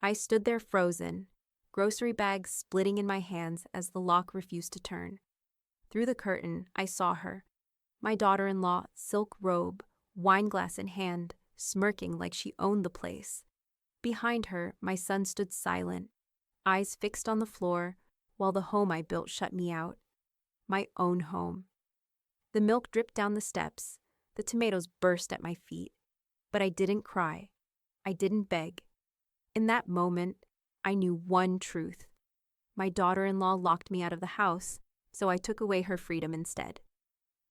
I stood there frozen, grocery bags splitting in my hands as the lock refused to turn. Through the curtain, I saw her, my daughter-in-law, silk robe, wineglass in hand, smirking like she owned the place. Behind her, my son stood silent, eyes fixed on the floor, while the home I built shut me out. My own home. The milk dripped down the steps, the tomatoes burst at my feet, but I didn't cry. I didn't beg. In that moment, I knew one truth. My daughter-in-law locked me out of the house, so I took away her freedom instead.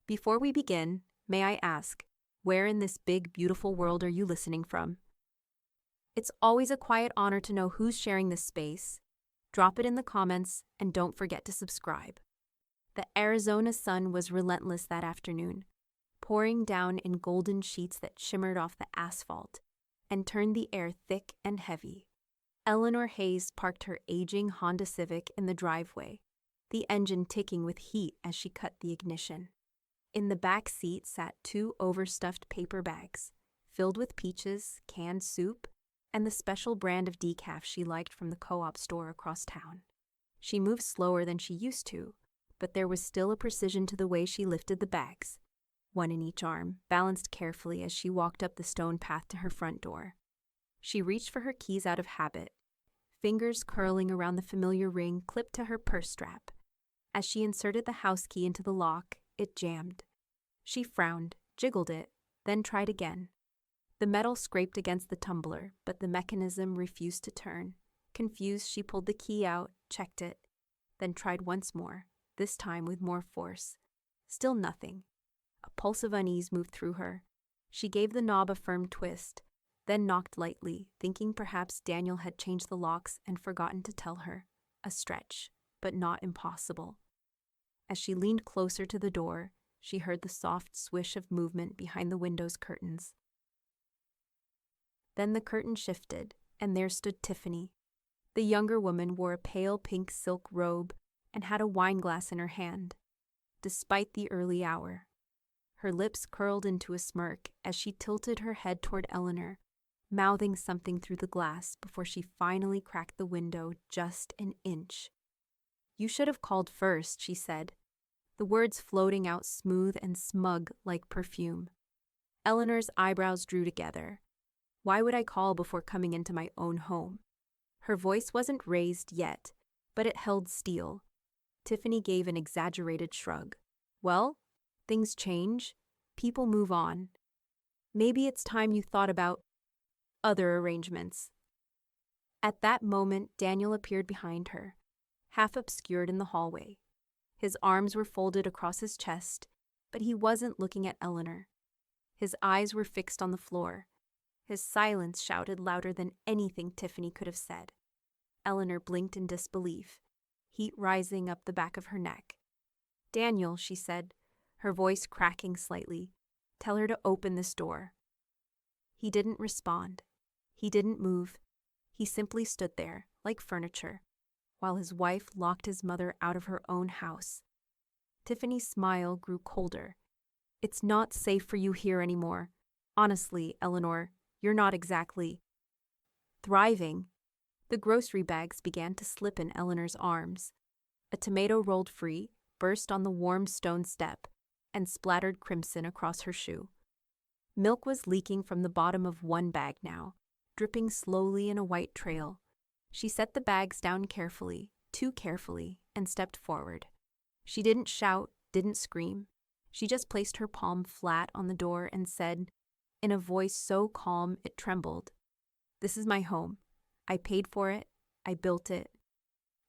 Before we begin, may I ask, where in this big, beautiful world are you listening from? It's always a quiet honor to know who's sharing this space. Drop it in the comments, and don't forget to subscribe. The Arizona sun was relentless that afternoon, pouring down in golden sheets that shimmered off the asphalt and turned the air thick and heavy. Eleanor Hayes parked her aging Honda Civic in the driveway, the engine ticking with heat as she cut the ignition. In the back seat sat 2 overstuffed paper bags, filled with peaches, canned soup, and the special brand of decaf she liked from the co-op store across town. She moved slower than she used to, but there was still a precision to the way she lifted the bags, one in each arm, balanced carefully as she walked up the stone path to her front door. She reached for her keys out of habit, fingers curling around the familiar ring clipped to her purse strap. As she inserted the house key into the lock, it jammed. She frowned, jiggled it, then tried again. The metal scraped against the tumbler, but the mechanism refused to turn. Confused, she pulled the key out, checked it, then tried once more, this time with more force. Still nothing. A pulse of unease moved through her. She gave the knob a firm twist, then knocked lightly, thinking perhaps Daniel had changed the locks and forgotten to tell her. A stretch, but not impossible. As she leaned closer to the door, she heard the soft swish of movement behind the window's curtains. Then the curtain shifted, and there stood Tiffany. The younger woman wore a pale pink silk robe and had a wineglass in her hand, despite the early hour. Her lips curled into a smirk as she tilted her head toward Eleanor, mouthing something through the glass before she finally cracked the window just an inch. "You should have called first," she said, the words floating out smooth and smug like perfume. Eleanor's eyebrows drew together. Why would I call before coming into my own home? Her voice wasn't raised yet, but it held steel. Tiffany gave an exaggerated shrug. "Well, things change. People move on. Maybe it's time you thought about other arrangements." At that moment, Daniel appeared behind her, half obscured in the hallway. His arms were folded across his chest, but he wasn't looking at Eleanor. His eyes were fixed on the floor. His silence shouted louder than anything Tiffany could have said. Eleanor blinked in disbelief, heat rising up the back of her neck. "Daniel," she said, her voice cracking slightly, "tell her to open this door." He didn't respond. He didn't move. He simply stood there, like furniture, while his wife locked his mother out of her own house. Tiffany's smile grew colder. "It's not safe for you here anymore. Honestly, Eleanor, you're not exactly thriving." The grocery bags began to slip in Eleanor's arms. A tomato rolled free, burst on the warm stone step, and splattered crimson across her shoe. Milk was leaking from the bottom of one bag now, dripping slowly in a white trail. She set the bags down carefully, too carefully, and stepped forward. She didn't shout, didn't scream. She just placed her palm flat on the door and said, in a voice so calm it trembled, "This is my home. I paid for it. I built it.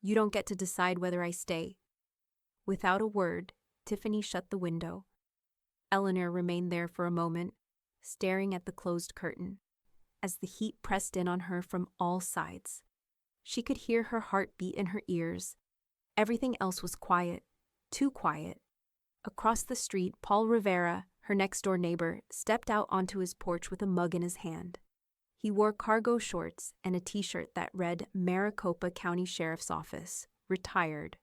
You don't get to decide whether I stay." Without a word, Tiffany shut the window. Eleanor remained there for a moment, staring at the closed curtain, as the heat pressed in on her from all sides. She could hear her heart beat in her ears. Everything else was quiet, too quiet. Across the street, Paul Rivera, her next-door neighbor, stepped out onto his porch with a mug in his hand. He wore cargo shorts and a t-shirt that read Maricopa County Sheriff's Office, retired.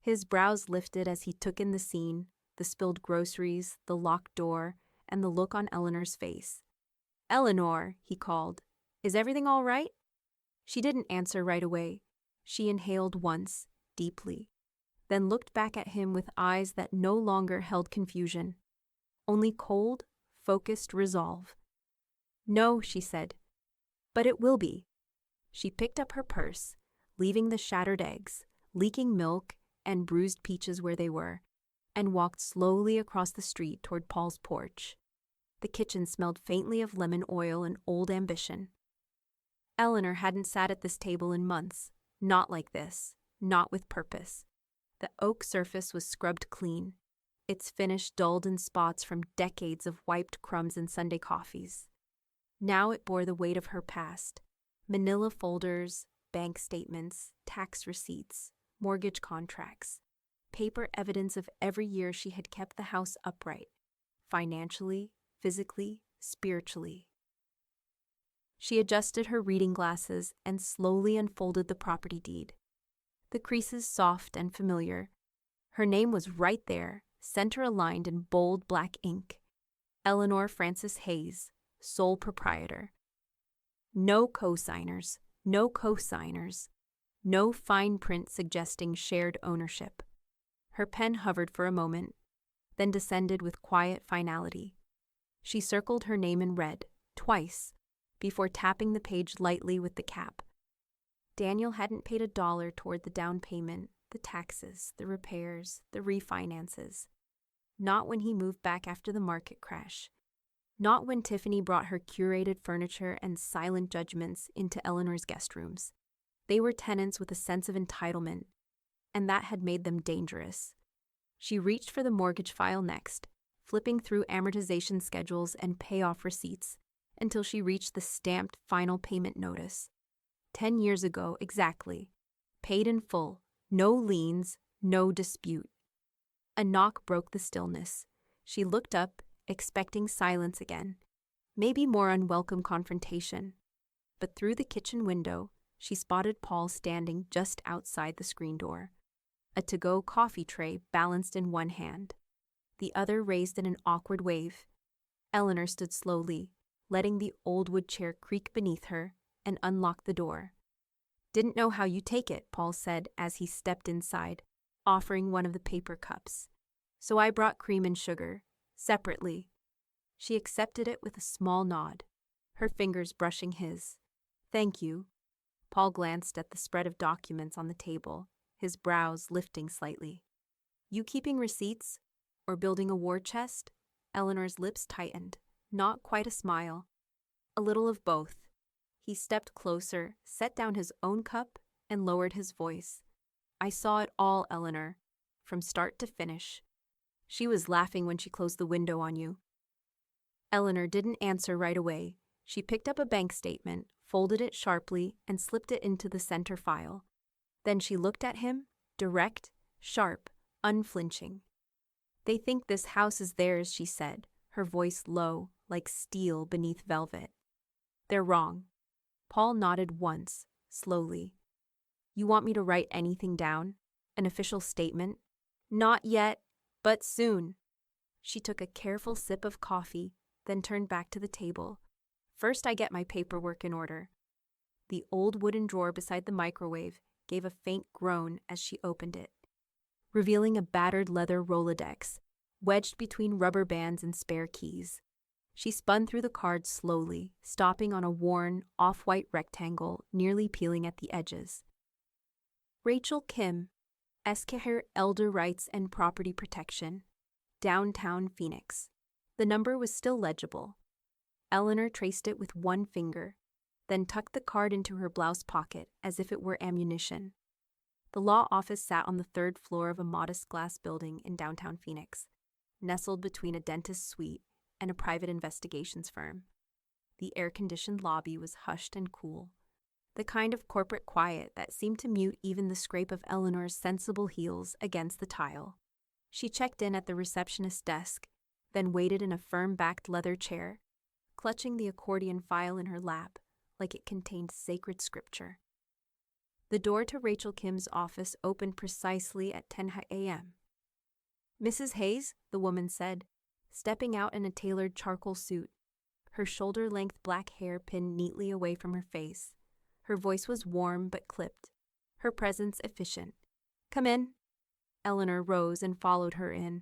His brows lifted as he took in the scene, the spilled groceries, the locked door, and the look on Eleanor's face. "Eleanor," he called, "is everything all right?" She didn't answer right away. She inhaled once, deeply, then looked back at him with eyes that no longer held confusion, only cold, focused resolve. "No," she said, "but it will be." She picked up her purse, leaving the shattered eggs, leaking milk, and bruised peaches where they were, and walked slowly across the street toward Paul's porch. The kitchen smelled faintly of lemon oil and old ambition. Eleanor hadn't sat at this table in months, not like this, not with purpose. The oak surface was scrubbed clean, its finish dulled in spots from decades of wiped crumbs and Sunday coffees. Now it bore the weight of her past: manila folders, bank statements, tax receipts, mortgage contracts, paper evidence of every year she had kept the house upright, financially, physically, spiritually. She adjusted her reading glasses and slowly unfolded the property deed. The creases soft and familiar. Her name was right there, center-aligned in bold black ink. Eleanor Frances Hayes, sole proprietor. No co-signers, no co-signers, no fine print suggesting shared ownership. Her pen hovered for a moment, then descended with quiet finality. She circled her name in red, twice, before tapping the page lightly with the cap. Daniel hadn't paid $1 toward the down payment, the taxes, the repairs, the refinances. Not when he moved back after the market crash. Not when Tiffany brought her curated furniture and silent judgments into Eleanor's guest rooms. They were tenants with a sense of entitlement, and that had made them dangerous. She reached for the mortgage file next, flipping through amortization schedules and payoff receipts until she reached the stamped final payment notice. 10 years ago, exactly. Paid in full. No liens, no dispute. A knock broke the stillness. She looked up, expecting silence again, maybe more unwelcome confrontation. But through the kitchen window, she spotted Paul standing just outside the screen door. A to-go coffee tray balanced in one hand, the other raised in an awkward wave. Eleanor stood slowly, letting the old wood chair creak beneath her, and unlocked the door. "Didn't know how you take it," Paul said as he stepped inside, offering one of the paper cups. "So I brought cream and sugar, separately." She accepted it with a small nod, her fingers brushing his. "Thank you." Paul glanced at the spread of documents on the table, his brows lifting slightly. "You keeping receipts? Or building a war chest?" Eleanor's lips tightened, not quite a smile. "A little of both." He stepped closer, set down his own cup, and lowered his voice. "I saw it all, Eleanor, from start to finish. She was laughing when she closed the window on you." Eleanor didn't answer right away. She picked up a bank statement, folded it sharply, and slipped it into the center file. Then she looked at him, direct, sharp, unflinching. "They think this house is theirs," she said, her voice low, like steel beneath velvet. "They're wrong." Paul nodded once, slowly. "You want me to write anything down? An official statement?" "Not yet, but soon." She took a careful sip of coffee, then turned back to the table. "First I get my paperwork in order." The old wooden drawer beside the microwave gave a faint groan as she opened it, revealing a battered leather Rolodex, wedged between rubber bands and spare keys. She spun through the cards slowly, stopping on a worn, off-white rectangle nearly peeling at the edges. Rachel Kim, Eskehir Elder Rights and Property Protection, Downtown Phoenix. The number was still legible. Eleanor traced it with one finger, then tucked the card into her blouse pocket as if it were ammunition. The law office sat on the 3rd floor of a modest glass building in downtown Phoenix, nestled between a dentist's suite and a private investigations firm. The air-conditioned lobby was hushed and cool, the kind of corporate quiet that seemed to mute even the scrape of Eleanor's sensible heels against the tile. She checked in at the receptionist's desk, then waited in a firm-backed leather chair, clutching the accordion file in her lap like it contained sacred scripture. The door to Rachel Kim's office opened precisely at 10 a.m. "Mrs. Hayes," the woman said, stepping out in a tailored charcoal suit, her shoulder-length black hair pinned neatly away from her face, Her voice was warm but clipped, her presence efficient. "Come in." Eleanor rose and followed her in,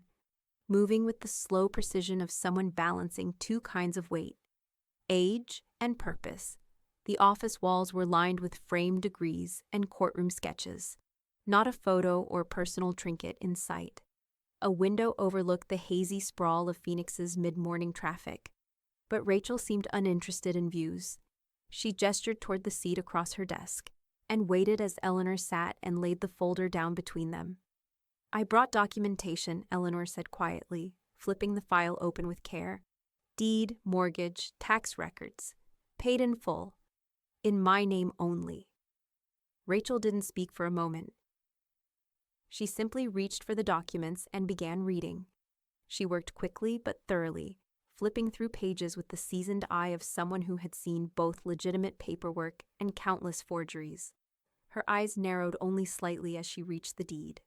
moving with the slow precision of someone balancing two kinds of weight: age and purpose. The office walls were lined with framed degrees and courtroom sketches, not a photo or personal trinket in sight. A window overlooked the hazy sprawl of Phoenix's mid-morning traffic, but Rachel seemed uninterested in views. She gestured toward the seat across her desk and waited as Eleanor sat and laid the folder down between them. "I brought documentation," Eleanor said quietly, flipping the file open with care. "Deed, mortgage, tax records. Paid in full. In my name only." Rachel didn't speak for a moment. She simply reached for the documents and began reading. She worked quickly but thoroughly, flipping through pages with the seasoned eye of someone who had seen both legitimate paperwork and countless forgeries. Her eyes narrowed only slightly as she reached the deed.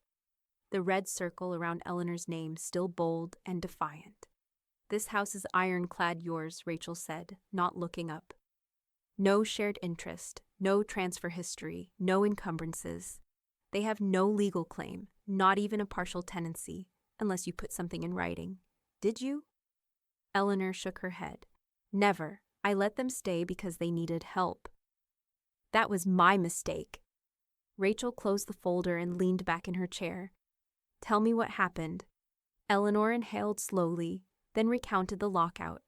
The red circle around Eleanor's name still bold and defiant. "This house is ironclad yours," Rachel said, not looking up. "No shared interest, no transfer history, no encumbrances. They have no legal claim, not even a partial tenancy, unless you put something in writing. Did you?" Eleanor shook her head. "Never. I let them stay because they needed help." "That was my mistake." Rachel closed the folder and leaned back in her chair. "Tell me what happened." Eleanor inhaled slowly, then recounted the lockout.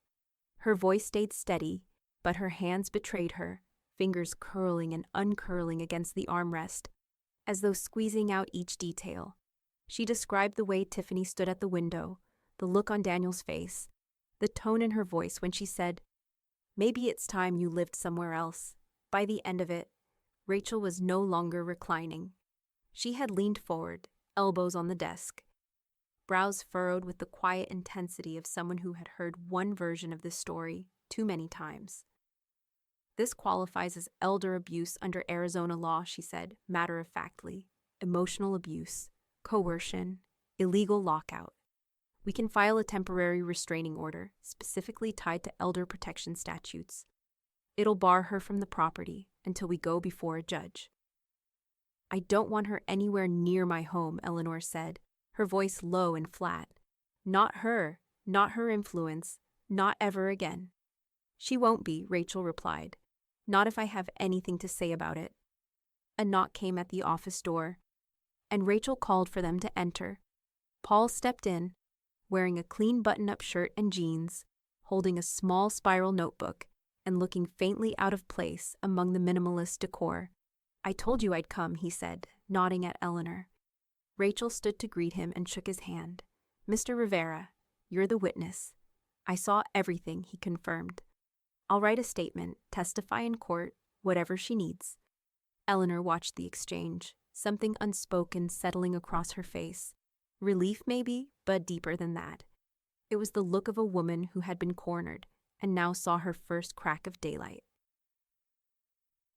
Her voice stayed steady, but her hands betrayed her, fingers curling and uncurling against the armrest, as though squeezing out each detail. She described the way Tiffany stood at the window, the look on Daniel's face, the tone in her voice when she said, "Maybe it's time you lived somewhere else." By the end of it, Rachel was no longer reclining. She had leaned forward, elbows on the desk, brows furrowed with the quiet intensity of someone who had heard one version of this story too many times. "This qualifies as elder abuse under Arizona law," she said, matter-of-factly. "Emotional abuse, coercion, illegal lockout. We can file a temporary restraining order, specifically tied to elder protection statutes. It'll bar her from the property until we go before a judge." "I don't want her anywhere near my home," Eleanor said, her voice low and flat. "Not her, not her influence, not ever again." "She won't be," Rachel replied. "Not if I have anything to say about it." A knock came at the office door, and Rachel called for them to enter. Paul stepped in, wearing a clean button-up shirt and jeans, holding a small spiral notebook, and looking faintly out of place among the minimalist decor. "I told you I'd come," he said, nodding at Eleanor. Rachel stood to greet him and shook his hand. "Mr. Rivera, you're the witness." "I saw everything," he confirmed. "I'll write a statement, testify in court, whatever she needs." Eleanor watched the exchange, something unspoken settling across her face. Relief maybe, but deeper than that. It was the look of a woman who had been cornered and now saw her first crack of daylight.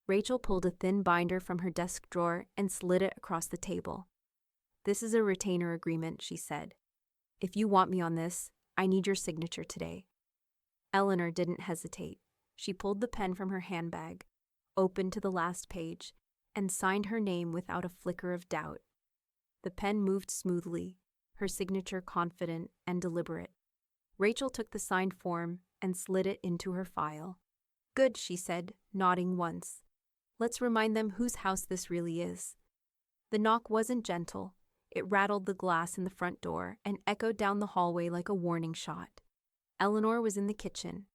Rachel pulled a thin binder from her desk drawer and slid it across the table. "This is a retainer agreement," she said. "If you want me on this, I need your signature today." Eleanor didn't hesitate. She pulled the pen from her handbag, opened to the last page, and signed her name without a flicker of doubt. The pen moved smoothly, her signature confident and deliberate. Rachel took the signed form and slid it into her file. "Good," she said, nodding once. "Let's remind them whose house this really is." The knock wasn't gentle. It rattled the glass in the front door and echoed down the hallway like a warning shot. Eleanor was in the kitchen,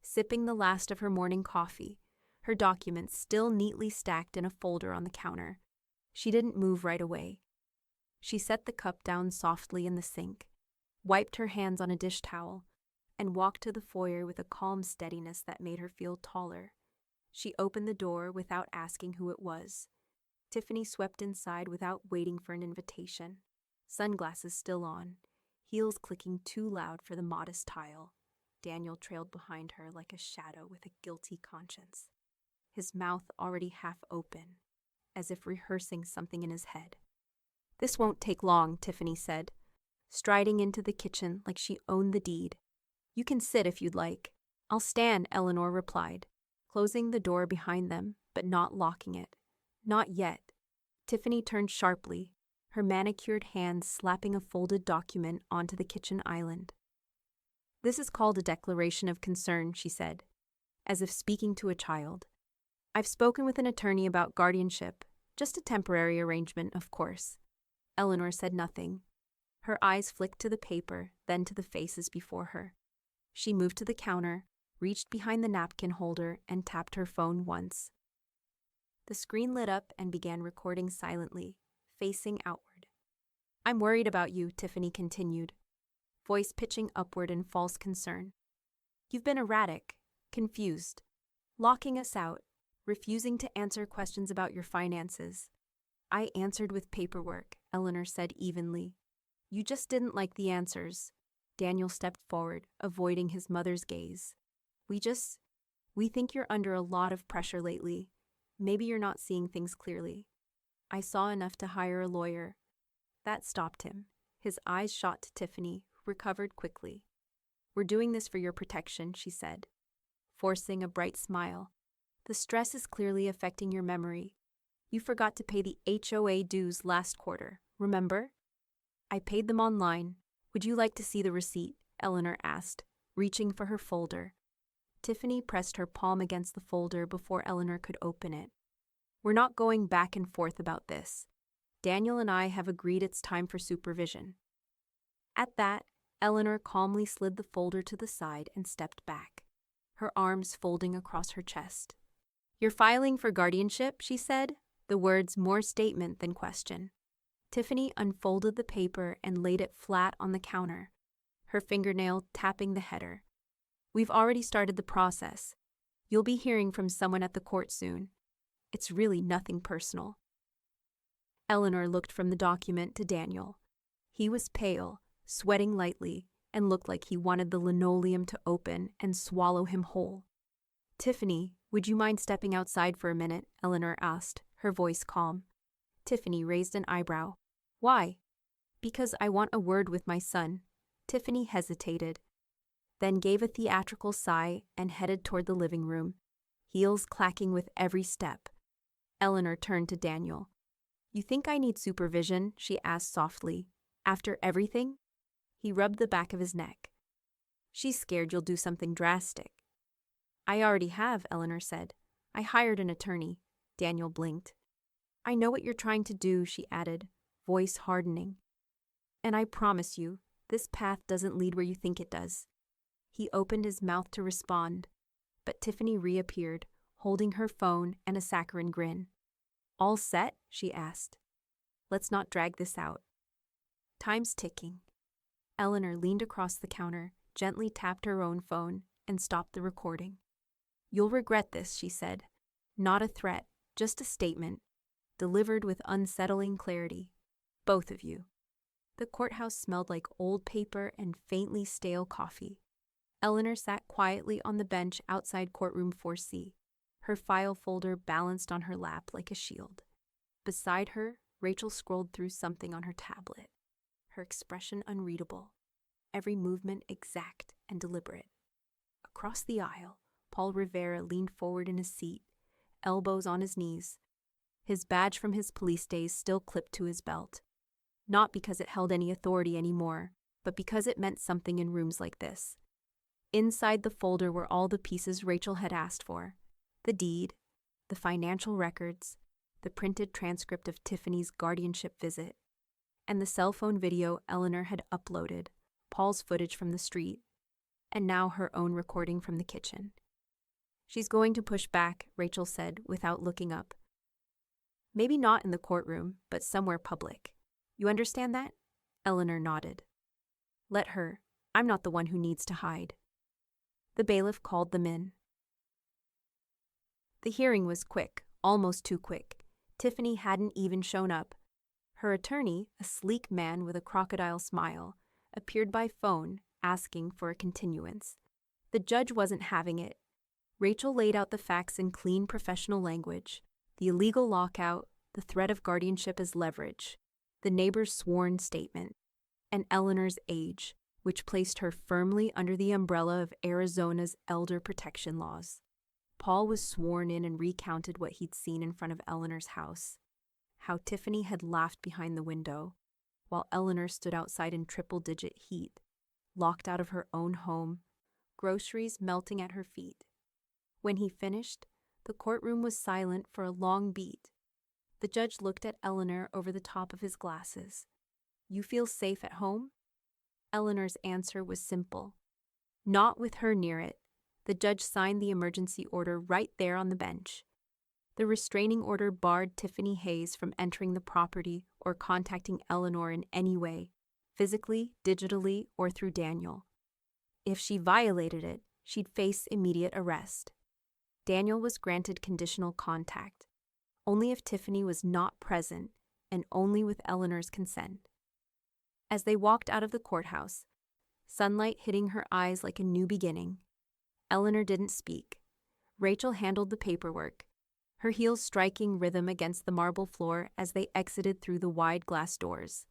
sipping the last of her morning coffee, her documents still neatly stacked in a folder on the counter. She didn't move right away. She set the cup down softly in the sink, wiped her hands on a dish towel, and walked to the foyer with a calm steadiness that made her feel taller. She opened the door without asking who it was. Tiffany swept inside without waiting for an invitation, sunglasses still on, heels clicking too loud for the modest tile. Daniel trailed behind her like a shadow with a guilty conscience, his mouth already half open, as if rehearsing something in his head. "This won't take long," Tiffany said, striding into the kitchen like she owned the deed. "You can sit if you'd like." "I'll stand," Eleanor replied, closing the door behind them but not locking it. Not yet. Tiffany turned sharply, her manicured hands slapping a folded document onto the kitchen island. "This is called a declaration of concern," she said, as if speaking to a child. "I've spoken with an attorney about guardianship, just a temporary arrangement, of course." Eleanor said nothing. Her eyes flicked to the paper, then to the faces before her. She moved to the counter, reached behind the napkin holder, and tapped her phone once. The screen lit up and began recording silently, facing outward. "I'm worried about you," Tiffany continued, voice pitching upward in false concern. "You've been erratic, confused, locking us out, refusing to answer questions about your finances." "I answered with paperwork," Eleanor said evenly. "You just didn't like the answers." Daniel stepped forward, avoiding his mother's gaze. We think you're under a lot of pressure lately. Maybe you're not seeing things clearly. I saw enough to hire a lawyer." That stopped him. His eyes shot to Tiffany, who recovered quickly. "We're doing this for your protection," she said, forcing a bright smile. "The stress is clearly affecting your memory. You forgot to pay the HOA dues last quarter, remember?" "I paid them online. Would you like to see the receipt?" Eleanor asked, reaching for her folder. Tiffany pressed her palm against the folder before Eleanor could open it. "We're not going back and forth about this. Daniel and I have agreed it's time for supervision." At that, Eleanor calmly slid the folder to the side and stepped back, her arms folding across her chest. "You're filing for guardianship," she said, the words more statement than question. Tiffany unfolded the paper and laid it flat on the counter, her fingernail tapping the header. "We've already started the process. You'll be hearing from someone at the court soon. It's really nothing personal." Eleanor looked from the document to Daniel. He was pale, sweating lightly, and looked like he wanted the linoleum to open and swallow him whole. "Tiffany, would you mind stepping outside for a minute?" Eleanor asked, her voice calm. Tiffany raised an eyebrow. "Why?" "Because I want a word with my son." Tiffany hesitated, then gave a theatrical sigh and headed toward the living room, heels clacking with every step. Eleanor turned to Daniel. "You think I need supervision?" she asked softly. "After everything?" He rubbed the back of his neck. "She's scared you'll do something drastic." "I already have," Eleanor said. "I hired an attorney." Daniel blinked. "I know what you're trying to do," she added, voice hardening. "And I promise you, this path doesn't lead where you think it does." He opened his mouth to respond, but Tiffany reappeared, holding her phone and a saccharine grin. "All set?" she asked. "Let's not drag this out." Time's ticking. Eleanor leaned across the counter, gently tapped her own phone, and stopped the recording. "You'll regret this," she said. Not a threat, just a statement, delivered with unsettling clarity. Both of you. The courthouse smelled like old paper and faintly stale coffee. Eleanor sat quietly on the bench outside courtroom 4C, her file folder balanced on her lap like a shield. Beside her, Rachel scrolled through something on her tablet, her expression unreadable, every movement exact and deliberate. Across the aisle, Paul Rivera leaned forward in his seat, elbows on his knees, his badge from his police days still clipped to his belt. Not because it held any authority anymore, but because it meant something in rooms like this. Inside the folder were all the pieces Rachel had asked for: the deed, the financial records, the printed transcript of Tiffany's guardianship visit, and the cell phone video Eleanor had uploaded, Paul's footage from the street, and now her own recording from the kitchen. "She's going to push back," Rachel said without looking up. "Maybe not in the courtroom, but somewhere public. You understand that?" Eleanor nodded. "Let her. I'm not the one who needs to hide." The bailiff called them in. The hearing was quick, almost too quick. Tiffany hadn't even shown up. Her attorney, a sleek man with a crocodile smile, appeared by phone, asking for a continuance. The judge wasn't having it. Rachel laid out the facts in clean professional language: the illegal lockout, the threat of guardianship as leverage, the neighbor's sworn statement, and Eleanor's age, which placed her firmly under the umbrella of Arizona's elder protection laws. Paul was sworn in and recounted what he'd seen in front of Eleanor's house. How Tiffany had laughed behind the window, while Eleanor stood outside in triple-digit heat, locked out of her own home, groceries melting at her feet. When he finished, the courtroom was silent for a long beat. The judge looked at Eleanor over the top of his glasses. "You feel safe at home?" Eleanor's answer was simple. Not with her near it. The judge signed the emergency order right there on the bench. The restraining order barred Tiffany Hayes from entering the property or contacting Eleanor in any way, physically, digitally, or through Daniel. If she violated it, she'd face immediate arrest. Daniel was granted conditional contact, only if Tiffany was not present and only with Eleanor's consent. As they walked out of the courthouse, sunlight hitting her eyes like a new beginning, Eleanor didn't speak. Rachel handled the paperwork, her heels striking rhythm against the marble floor as they exited through the wide glass doors.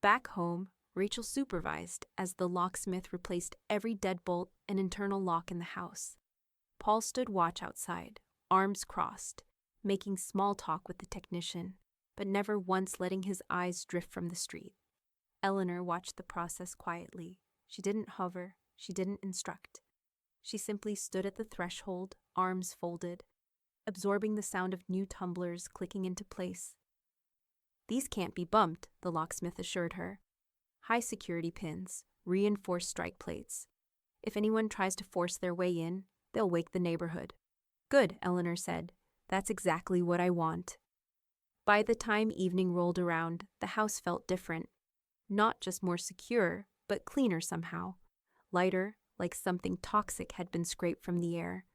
Back home, Rachel supervised as the locksmith replaced every deadbolt and internal lock in the house. Paul stood watch outside, arms crossed, making small talk with the technician, but never once letting his eyes drift from the street. Eleanor watched the process quietly. She didn't hover, she didn't instruct. She simply stood at the threshold, arms folded, absorbing the sound of new tumblers clicking into place. "These can't be bumped," the locksmith assured her. "High security pins, reinforced strike plates. If anyone tries to force their way in, they'll wake the neighborhood." "Good," Eleanor said. "That's exactly what I want." By the time evening rolled around, the house felt different. Not just more secure, but cleaner somehow. Lighter, like something toxic had been scraped from the air.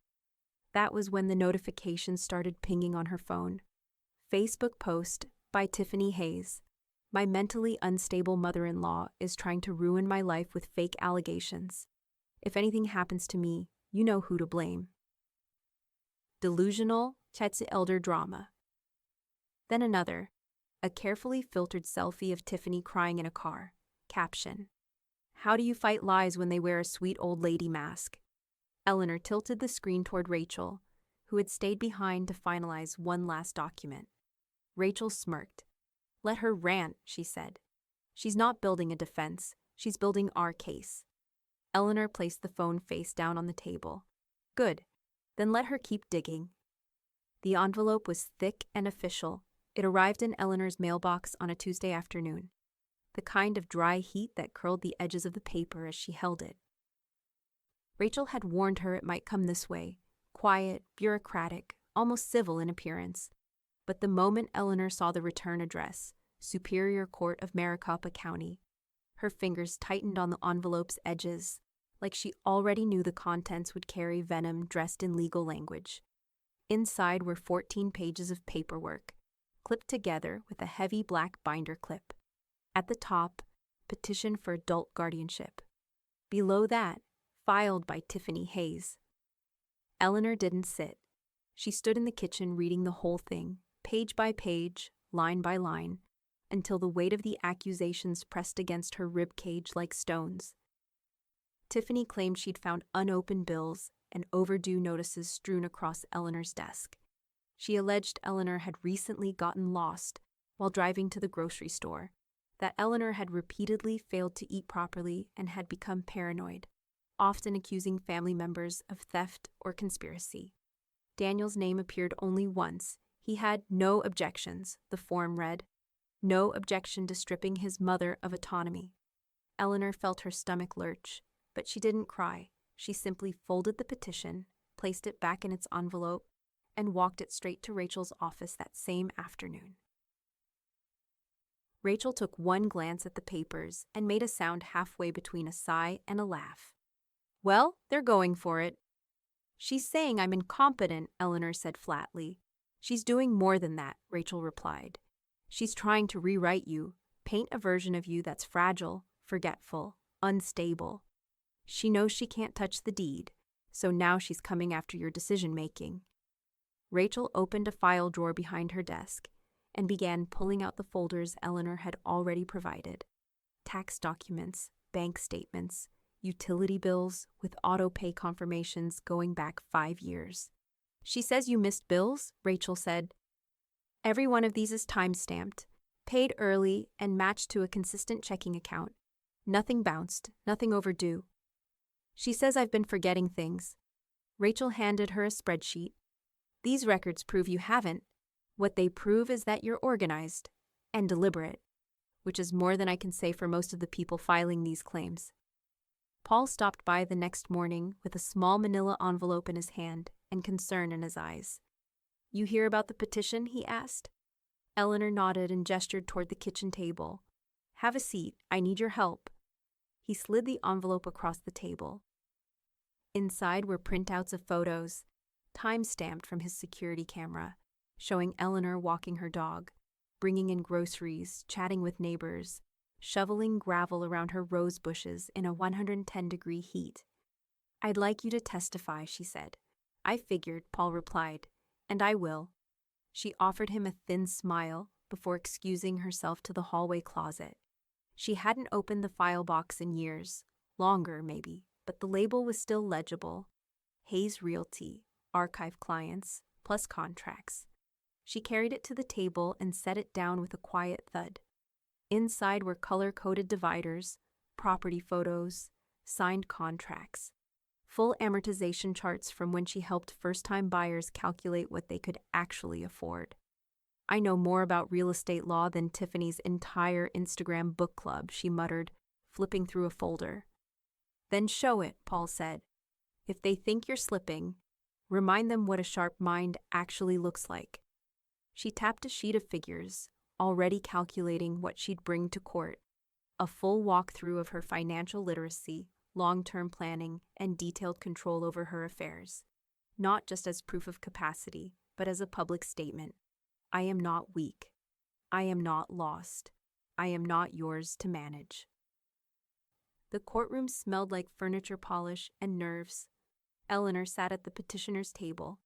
That was when the notifications started pinging on her phone. Facebook post by Tiffany Hayes. "My mentally unstable mother-in-law is trying to ruin my life with fake allegations. If anything happens to me, you know who to blame." Delusional Chet's elder drama. Then another, a carefully filtered selfie of Tiffany crying in a car. Caption: "How do you fight lies when they wear a sweet old lady mask?" Eleanor tilted the screen toward Rachel, who had stayed behind to finalize one last document. Rachel smirked. "Let her rant," she said. "She's not building a defense, she's building our case." Eleanor placed the phone face down on the table. "Good. Then let her keep digging." The envelope was thick and official. It arrived in Eleanor's mailbox on a Tuesday afternoon, the kind of dry heat that curled the edges of the paper as she held it. Rachel had warned her it might come this way, quiet, bureaucratic, almost civil in appearance. But the moment Eleanor saw the return address, Superior Court of Maricopa County, her fingers tightened on the envelope's edges, like she already knew the contents would carry venom dressed in legal language. Inside were 14 pages of paperwork, clipped together with a heavy black binder clip. At the top, petition for adult guardianship. Below that, filed by Tiffany Hayes. Eleanor didn't sit. She stood in the kitchen reading the whole thing, page by page, line by line, until the weight of the accusations pressed against her rib cage like stones. Tiffany claimed she'd found unopened bills and overdue notices strewn across Eleanor's desk. She alleged Eleanor had recently gotten lost while driving to the grocery store, that Eleanor had repeatedly failed to eat properly and had become paranoid, often accusing family members of theft or conspiracy. Daniel's name appeared only once. He had no objections, the form read. No objection to stripping his mother of autonomy. Eleanor felt her stomach lurch, but she didn't cry. She simply folded the petition, placed it back in its envelope, and walked it straight to Rachel's office that same afternoon. Rachel took one glance at the papers and made a sound halfway between a sigh and a laugh. "Well, they're going for it." "She's saying I'm incompetent," Eleanor said flatly. "She's doing more than that," Rachel replied. "She's trying to rewrite you, paint a version of you that's fragile, forgetful, unstable. She knows she can't touch the deed, so now she's coming after your decision-making." Rachel opened a file drawer behind her desk and began pulling out the folders Eleanor had already provided. Tax documents, bank statements, utility bills with auto-pay confirmations going back 5 years. She says you missed bills, Rachel said. Every one of these is time-stamped, paid early, and matched to a consistent checking account. Nothing bounced, nothing overdue. She says I've been forgetting things. Rachel handed her a spreadsheet. These records prove you haven't. What they prove is that you're organized and deliberate, which is more than I can say for most of the people filing these claims. Paul stopped by the next morning with a small manila envelope in his hand and concern in his eyes. You hear about the petition? He asked. Eleanor nodded and gestured toward the kitchen table. Have a seat. I need your help. He slid the envelope across the table. Inside were printouts of photos, time-stamped from his security camera, showing Eleanor walking her dog, bringing in groceries, chatting with neighbors, shoveling gravel around her rose bushes in a 110-degree heat. I'd like you to testify, she said. I figured, Paul replied, and I will. She offered him a thin smile before excusing herself to the hallway closet. She hadn't opened the file box in years, longer maybe, but the label was still legible. Hayes Realty, archive clients, plus contracts. She carried it to the table and set it down with a quiet thud. Inside were color-coded dividers, property photos, signed contracts, full amortization charts from when she helped first-time buyers calculate what they could actually afford. I know more about real estate law than Tiffany's entire Instagram book club, she muttered, flipping through a folder. Then show it, Paul said. If they think you're slipping, remind them what a sharp mind actually looks like. She tapped a sheet of figures, already calculating what she'd bring to court, a full walkthrough of her financial literacy, long-term planning, and detailed control over her affairs, not just as proof of capacity, but as a public statement. I am not weak. I am not lost. I am not yours to manage. The courtroom smelled like furniture polish and nerves. Eleanor sat at the petitioner's table,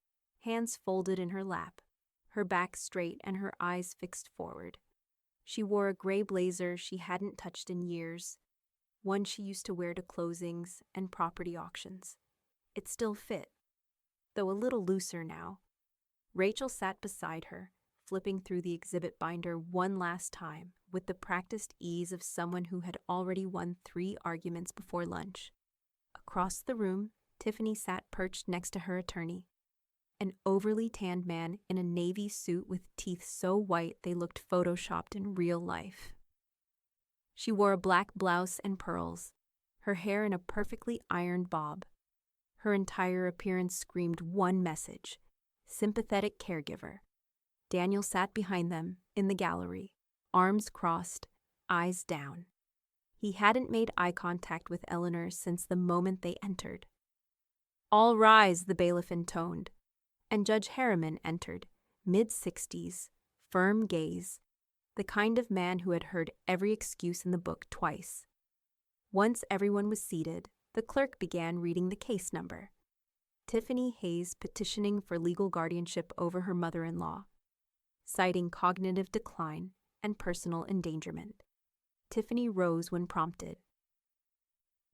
hands folded in her lap, her back straight and her eyes fixed forward. She wore a gray blazer she hadn't touched in years, one she used to wear to closings and property auctions. It still fit, though a little looser now. Rachel sat beside her, flipping through the exhibit binder one last time with the practiced ease of someone who had already won 3 arguments before lunch. Across the room, Tiffany sat perched next to her attorney, an overly tanned man in a navy suit with teeth so white they looked photoshopped in real life. She wore a black blouse and pearls, her hair in a perfectly ironed bob. Her entire appearance screamed one message: sympathetic caregiver. Daniel sat behind them, in the gallery, arms crossed, eyes down. He hadn't made eye contact with Eleanor since the moment they entered. All rise, the bailiff intoned, and Judge Harriman entered, mid-60s, firm gaze, the kind of man who had heard every excuse in the book twice. Once everyone was seated, the clerk began reading the case number. Tiffany Hayes petitioning for legal guardianship over her mother-in-law, citing cognitive decline and personal endangerment. Tiffany rose when prompted.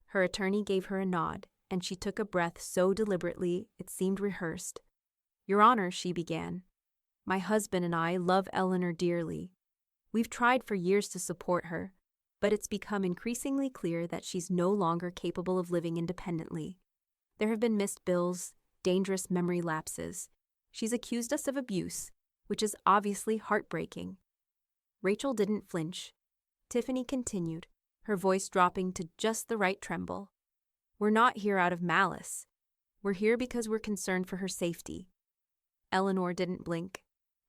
Her attorney gave her a nod, and she took a breath so deliberately it seemed rehearsed. Your Honor, she began, my husband and I love Eleanor dearly. We've tried for years to support her, but it's become increasingly clear that she's no longer capable of living independently. There have been missed bills, dangerous memory lapses. She's accused us of abuse, which is obviously heartbreaking. Rachel didn't flinch. Tiffany continued, her voice dropping to just the right tremble. We're not here out of malice. We're here because we're concerned for her safety. Eleanor didn't blink.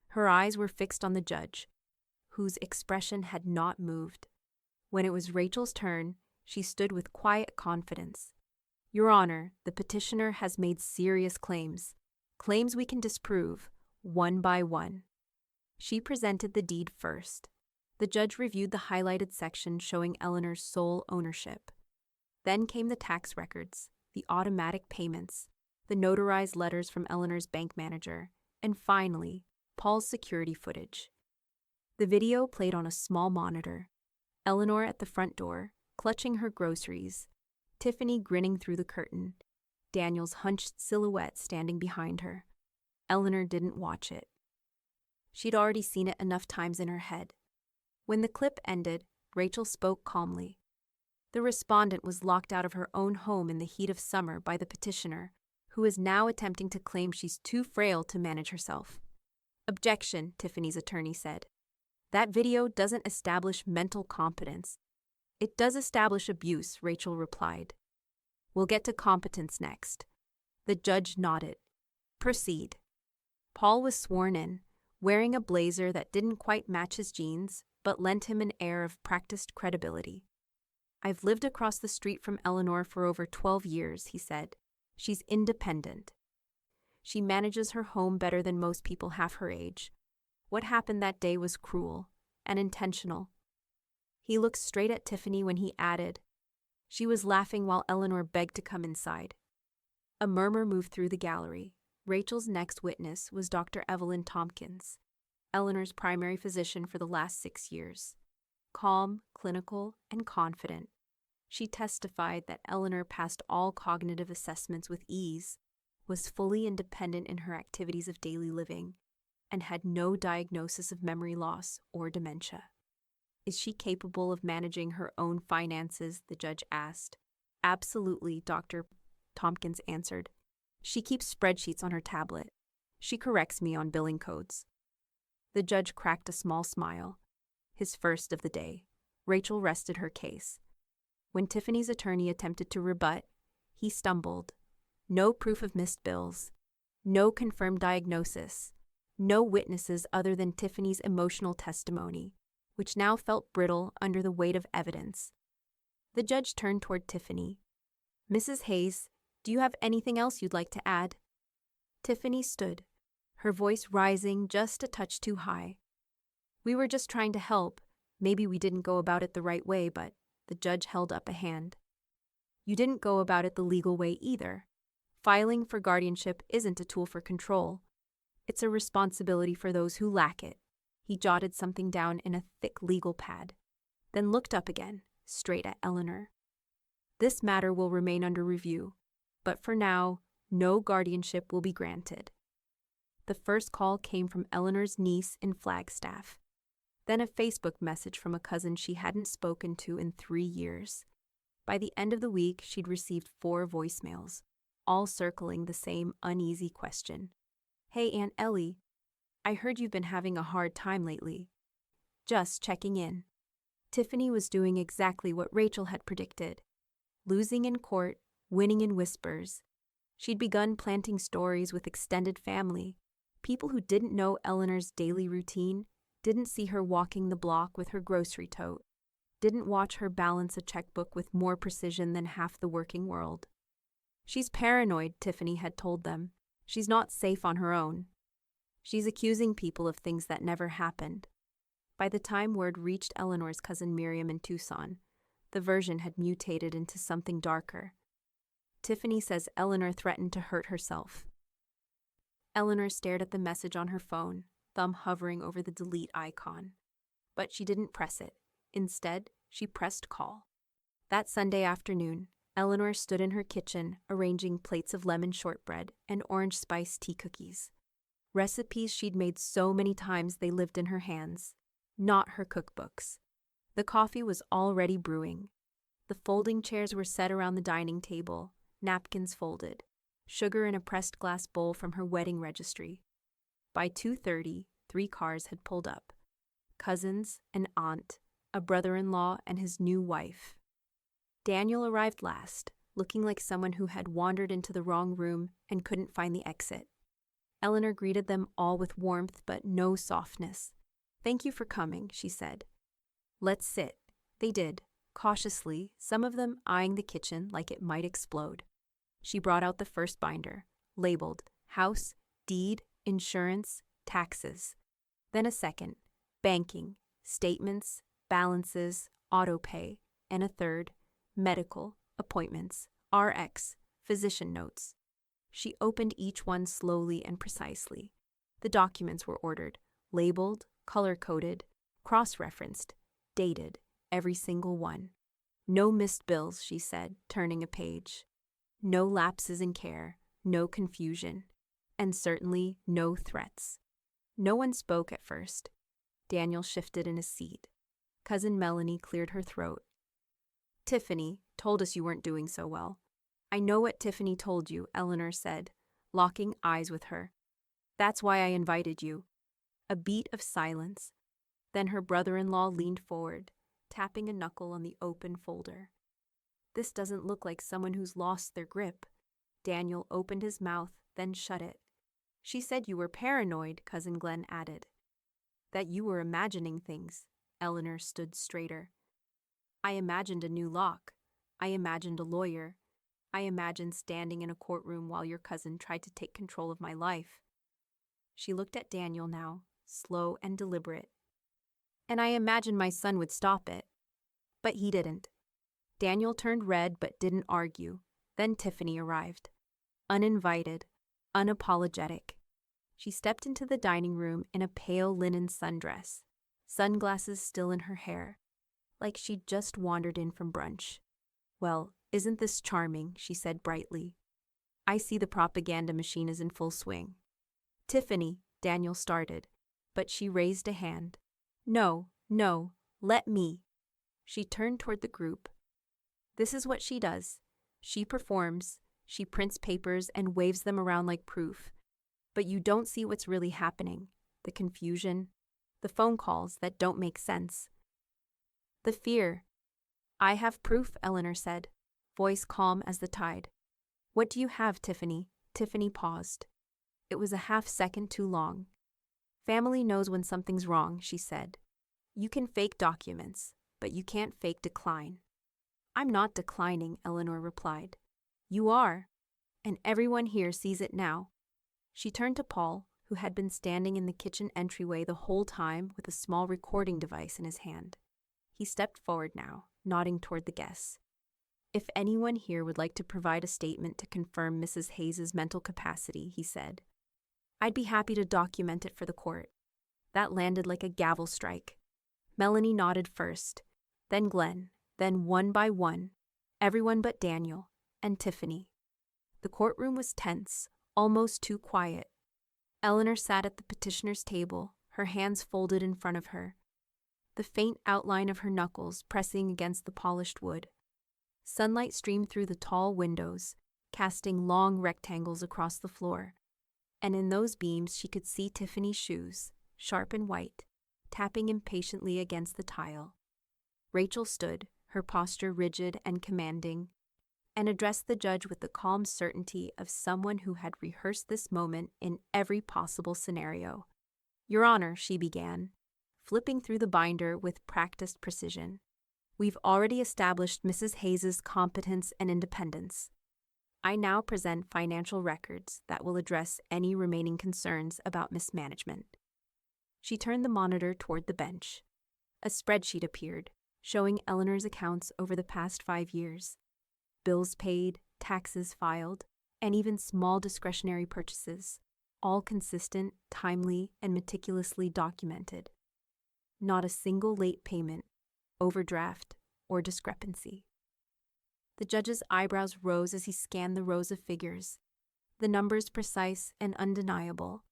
Her eyes were fixed on the judge, whose expression had not moved. When it was Rachel's turn, she stood with quiet confidence. Your Honor, the petitioner has made serious claims we can disprove, one by one. She presented the deed first. The judge reviewed the highlighted section showing Eleanor's sole ownership. Then came the tax records, the automatic payments, the notarized letters from Eleanor's bank manager, and finally, Paul's security footage. The video played on a small monitor. Eleanor at the front door, clutching her groceries, Tiffany grinning through the curtain, Daniel's hunched silhouette standing behind her. Eleanor didn't watch it. She'd already seen it enough times in her head. When the clip ended, Rachel spoke calmly. The respondent was locked out of her own home in the heat of summer by the petitioner, who is now attempting to claim she's too frail to manage herself. Objection, Tiffany's attorney said. That video doesn't establish mental competence. It does establish abuse, Rachel replied. We'll get to competence next. The judge nodded. Proceed. Paul was sworn in, wearing a blazer that didn't quite match his jeans, but lent him an air of practiced credibility. I've lived across the street from Eleanor for over 12 years, he said. She's independent. She manages her home better than most people half her age. What happened that day was cruel and intentional. He looked straight at Tiffany when he added. She was laughing while Eleanor begged to come inside. A murmur moved through the gallery. Rachel's next witness was Dr. Evelyn Tompkins, Eleanor's primary physician for the last 6 years. Calm, clinical, and confident, she testified that Eleanor passed all cognitive assessments with ease, was fully independent in her activities of daily living, and had no diagnosis of memory loss or dementia. Is she capable of managing her own finances? The judge asked. Absolutely, Dr. Tompkins answered. She keeps spreadsheets on her tablet. She corrects me on billing codes. The judge cracked a small smile, his first of the day. Rachel rested her case. When Tiffany's attorney attempted to rebut, he stumbled. No proof of missed bills. No confirmed diagnosis. No witnesses other than Tiffany's emotional testimony, which now felt brittle under the weight of evidence. The judge turned toward Tiffany. Mrs. Hayes, do you have anything else you'd like to add? Tiffany stood, her voice rising just a touch too high. We were just trying to help. Maybe we didn't go about it the right way, but the judge held up a hand. You didn't go about it the legal way either. Filing for guardianship isn't a tool for control. It's a responsibility for those who lack it. He jotted something down in a thick legal pad, then looked up again, straight at Eleanor. This matter will remain under review, but for now, no guardianship will be granted. The first call came from Eleanor's niece in Flagstaff, then a Facebook message from a cousin she hadn't spoken to in 3 years. By the end of the week, she'd received 4 voicemails, all circling the same uneasy question. Hey, Aunt Ellie, I heard you've been having a hard time lately. Just checking in. Tiffany was doing exactly what Rachel had predicted. Losing in court, winning in whispers. She'd begun planting stories with extended family, people who didn't know Eleanor's daily routine, didn't see her walking the block with her grocery tote, didn't watch her balance a checkbook with more precision than half the working world. She's paranoid, Tiffany had told them. She's not safe on her own. She's accusing people of things that never happened. By the time word reached Eleanor's cousin Miriam in Tucson, the version had mutated into something darker. Tiffany says Eleanor threatened to hurt herself. Eleanor stared at the message on her phone, thumb hovering over the delete icon. But she didn't press it. Instead, she pressed call. That Sunday afternoon, Eleanor stood in her kitchen arranging plates of lemon shortbread and orange spice tea cookies. Recipes she'd made so many times they lived in her hands, not her cookbooks. The coffee was already brewing. The folding chairs were set around the dining table, napkins folded, sugar in a pressed glass bowl from her wedding registry. By 2:30, 3 cars had pulled up. Cousins, an aunt, a brother-in-law, and his new wife. Daniel arrived last, looking like someone who had wandered into the wrong room and couldn't find the exit. Eleanor greeted them all with warmth but no softness. Thank you for coming, she said. Let's sit. They did, cautiously, some of them eyeing the kitchen like it might explode. She brought out the first binder, labeled House, Deed, Insurance, Taxes. Then a second, Banking, Statements, Balances, Auto Pay, and a third, Medical, Appointments, RX, Physician Notes. She opened each one slowly and precisely. The documents were ordered, labeled, color-coded, cross-referenced, dated, every single one. No missed bills, she said, turning a page. No lapses in care, no confusion. and certainly no threats. No one spoke at first. Daniel shifted in his seat. Cousin Melanie cleared her throat. Tiffany told us you weren't doing so well. I know what Tiffany told you, Eleanor said, locking eyes with her. That's why I invited you. A beat of silence. Then her brother-in-law leaned forward, tapping a knuckle on the open folder. This doesn't look like someone who's lost their grip. Daniel opened his mouth, then shut it. She said you were paranoid, Cousin Glenn added. That you were imagining things. Eleanor stood straighter. I imagined a new lock. I imagined a lawyer. I imagined standing in a courtroom while your cousin tried to take control of my life. She looked at Daniel now, slow and deliberate. And I imagined my son would stop it. But he didn't. Daniel turned red but didn't argue. Then Tiffany arrived. Uninvited, unapologetic. She stepped into the dining room in a pale linen sundress, sunglasses still in her hair, like she'd just wandered in from brunch. Well, isn't this charming, she said brightly. I see the propaganda machine is in full swing. Tiffany, Daniel started, but she raised a hand. No, let me. She turned toward the group. This is what she does. She performs, she prints papers and waves them around like proof. But you don't see what's really happening, the confusion, the phone calls that don't make sense. The fear. I have proof, Eleanor said, voice calm as the tide. What do you have, Tiffany? Tiffany paused. It was a half-second too long. Family knows when something's wrong, she said. You can fake documents, but you can't fake decline. I'm not declining, Eleanor replied. You are, and everyone here sees it now. She turned to Paul, who had been standing in the kitchen entryway the whole time with a small recording device in his hand. He stepped forward now, nodding toward the guests. If anyone here would like to provide a statement to confirm Mrs. Hayes's mental capacity, he said, I'd be happy to document it for the court. That landed like a gavel strike. Melanie nodded first, then Glenn, then one by one, everyone but Daniel, and Tiffany. The courtroom was tense, almost too quiet. Eleanor sat at the petitioner's table, her hands folded in front of her, the faint outline of her knuckles pressing against the polished wood. Sunlight streamed through the tall windows, casting long rectangles across the floor, and in those beams she could see Tiffany's shoes, sharp and white, tapping impatiently against the tile. Rachel stood, her posture rigid and commanding, and addressed the judge with the calm certainty of someone who had rehearsed this moment in every possible scenario. Your Honor, she began, flipping through the binder with practiced precision. We've already established Mrs. Hayes's competence and independence. I now present financial records that will address any remaining concerns about mismanagement. She turned the monitor toward the bench. A spreadsheet appeared, showing Eleanor's accounts over the past 5 years. Bills paid, taxes filed, and even small discretionary purchases, all consistent, timely, and meticulously documented. Not a single late payment, overdraft, or discrepancy. The judge's eyebrows rose as he scanned the rows of figures, the numbers precise and undeniable.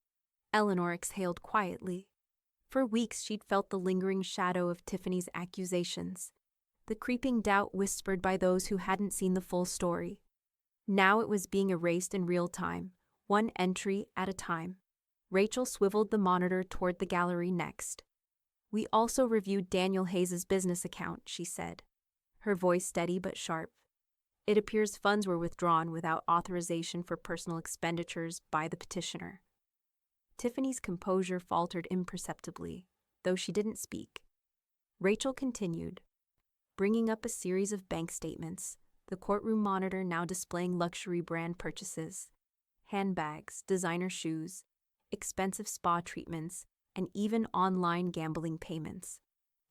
Eleanor exhaled quietly. For weeks she'd felt the lingering shadow of Tiffany's accusations, the creeping doubt whispered by those who hadn't seen the full story. Now it was being erased in real time, one entry at a time. Rachel swiveled the monitor toward the gallery next. We also reviewed Daniel Hayes's business account, she said, her voice steady but sharp. It appears funds were withdrawn without authorization for personal expenditures by the petitioner. Tiffany's composure faltered imperceptibly, though she didn't speak. Rachel continued, bringing up a series of bank statements, the courtroom monitor now displaying luxury brand purchases, handbags, designer shoes, expensive spa treatments, and even online gambling payments.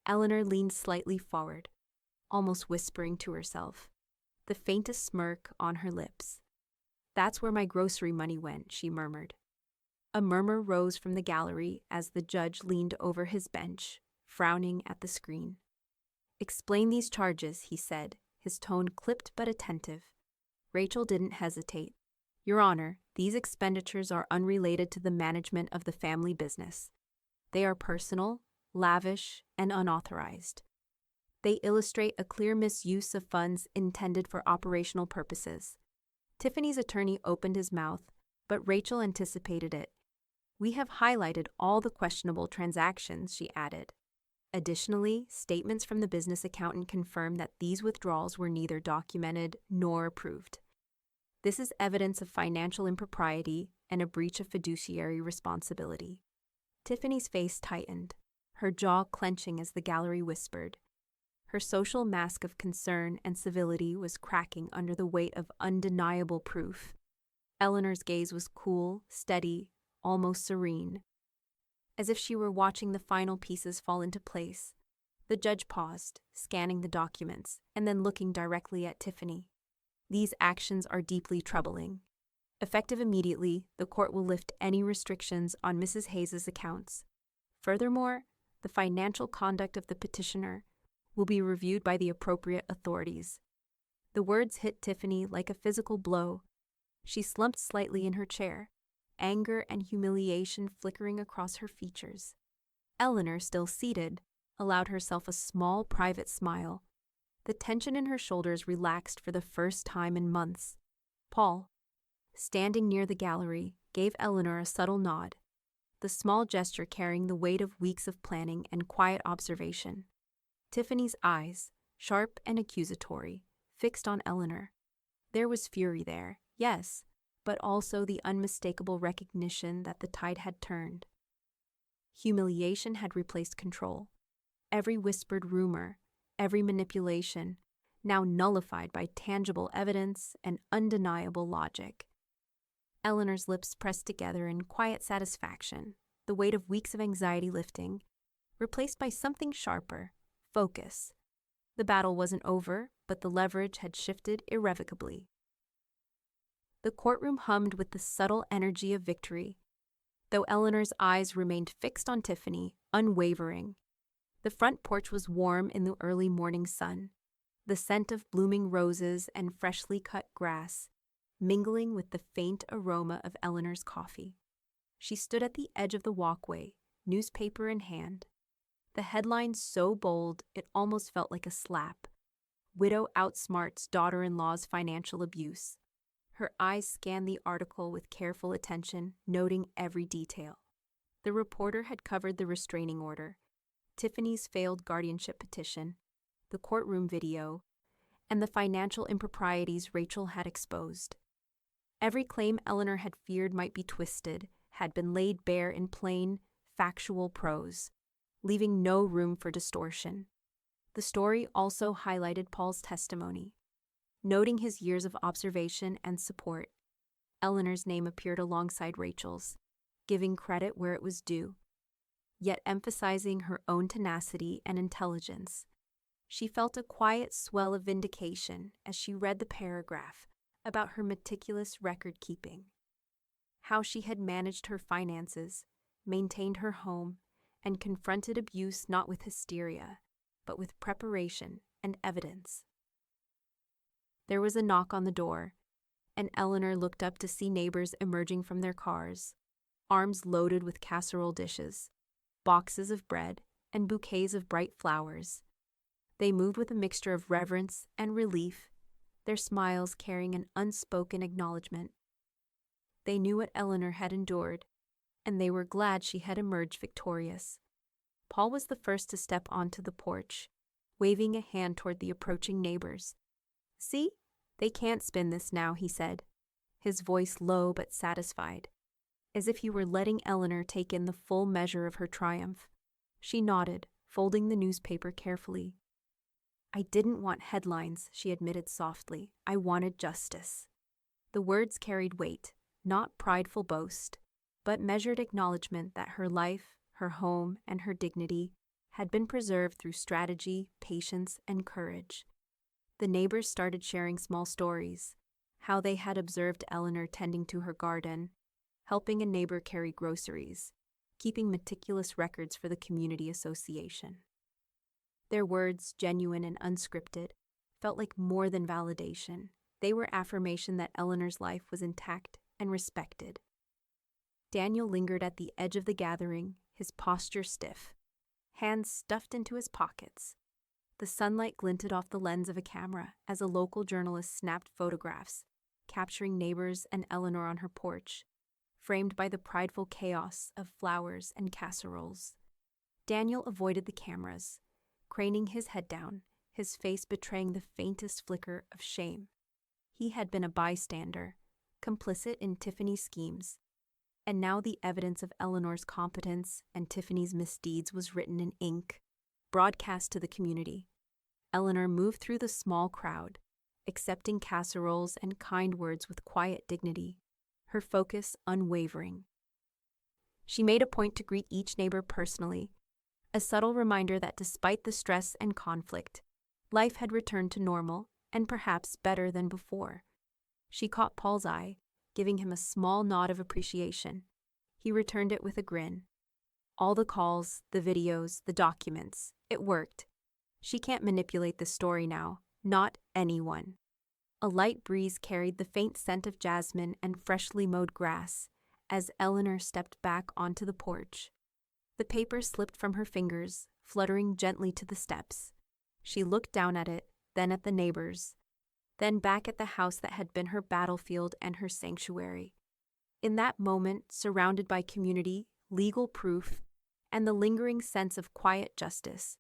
Eleanor leaned slightly forward, almost whispering to herself, the faintest smirk on her lips. That's where my grocery money went, she murmured. A murmur rose from the gallery as the judge leaned over his bench, frowning at the screen. Explain these charges, he said, his tone clipped but attentive. Rachel didn't hesitate. Your Honor, these expenditures are unrelated to the management of the family business. They are personal, lavish, and unauthorized. They illustrate a clear misuse of funds intended for operational purposes. Tiffany's attorney opened his mouth, but Rachel anticipated it. We have highlighted all the questionable transactions, she added. Additionally, statements from the business accountant confirm that these withdrawals were neither documented nor approved. This is evidence of financial impropriety and a breach of fiduciary responsibility. Tiffany's face tightened, her jaw clenching as the gallery whispered. Her social mask of concern and civility was cracking under the weight of undeniable proof. Eleanor's gaze was cool, steady, almost serene. As if she were watching the final pieces fall into place, the judge paused, scanning the documents, and then looking directly at Tiffany. These actions are deeply troubling. Effective immediately, the court will lift any restrictions on Mrs. Hayes' accounts. Furthermore, the financial conduct of the petitioner will be reviewed by the appropriate authorities. The words hit Tiffany like a physical blow. She slumped slightly in her chair, anger and humiliation flickering across her features. Eleanor, still seated, allowed herself a small private smile. The tension in her shoulders relaxed for the first time in months. Paul, standing near the gallery, gave Eleanor a subtle nod, the small gesture carrying the weight of weeks of planning and quiet observation. Tiffany's eyes, sharp and accusatory, fixed on Eleanor. There was fury there, yes, but also the unmistakable recognition that the tide had turned. Humiliation had replaced control. Every whispered rumor, every manipulation, now nullified by tangible evidence and undeniable logic. Eleanor's lips pressed together in quiet satisfaction, the weight of weeks of anxiety lifting, replaced by something sharper, focus. The battle wasn't over, but the leverage had shifted irrevocably. The courtroom hummed with the subtle energy of victory, though Eleanor's eyes remained fixed on Tiffany, unwavering. The front porch was warm in the early morning sun, the scent of blooming roses and freshly cut grass, mingling with the faint aroma of Eleanor's coffee. She stood at the edge of the walkway, newspaper in hand. The headline so bold it almost felt like a slap. Widow outsmarts daughter-in-law's financial abuse. Her eyes scanned the article with careful attention, noting every detail. The reporter had covered the restraining order, Tiffany's failed guardianship petition, the courtroom video, and the financial improprieties Rachel had exposed. Every claim Eleanor had feared might be twisted had been laid bare in plain, factual prose, leaving no room for distortion. The story also highlighted Paul's testimony. Noting his years of observation and support, Eleanor's name appeared alongside Rachel's, giving credit where it was due, yet emphasizing her own tenacity and intelligence. She felt a quiet swell of vindication as she read the paragraph about her meticulous record-keeping, how she had managed her finances, maintained her home, and confronted abuse not with hysteria, but with preparation and evidence. There was a knock on the door, and Eleanor looked up to see neighbors emerging from their cars, arms loaded with casserole dishes, boxes of bread, and bouquets of bright flowers. They moved with a mixture of reverence and relief, their smiles carrying an unspoken acknowledgement. They knew what Eleanor had endured, and they were glad she had emerged victorious. Paul was the first to step onto the porch, waving a hand toward the approaching neighbors. "See? They can't spin this now," he said, his voice low but satisfied, as if he were letting Eleanor take in the full measure of her triumph. She nodded, folding the newspaper carefully. "I didn't want headlines," she admitted softly. "I wanted justice." The words carried weight, not prideful boast, but measured acknowledgement that her life, her home, and her dignity had been preserved through strategy, patience, and courage. The neighbors started sharing small stories, how they had observed Eleanor tending to her garden, helping a neighbor carry groceries, keeping meticulous records for the community association. Their words, genuine and unscripted, felt like more than validation. They were affirmation that Eleanor's life was intact and respected. Daniel lingered at the edge of the gathering, his posture stiff, hands stuffed into his pockets. The sunlight glinted off the lens of a camera as a local journalist snapped photographs, capturing neighbors and Eleanor on her porch, framed by the prideful chaos of flowers and casseroles. Daniel avoided the cameras, craning his head down, his face betraying the faintest flicker of shame. He had been a bystander, complicit in Tiffany's schemes, and now the evidence of Eleanor's competence and Tiffany's misdeeds was written in ink, broadcast to the community. Eleanor moved through the small crowd, accepting casseroles and kind words with quiet dignity, her focus unwavering. She made a point to greet each neighbor personally, a subtle reminder that despite the stress and conflict, life had returned to normal and perhaps better than before. She caught Paul's eye, giving him a small nod of appreciation. He returned it with a grin. All the calls, the videos, the documents, it worked. She can't manipulate the story now, not anyone. A light breeze carried the faint scent of jasmine and freshly mowed grass as Eleanor stepped back onto the porch. The paper slipped from her fingers, fluttering gently to the steps. She looked down at it, then at the neighbors, then back at the house that had been her battlefield and her sanctuary. In that moment, surrounded by community, legal proof, and the lingering sense of quiet justice,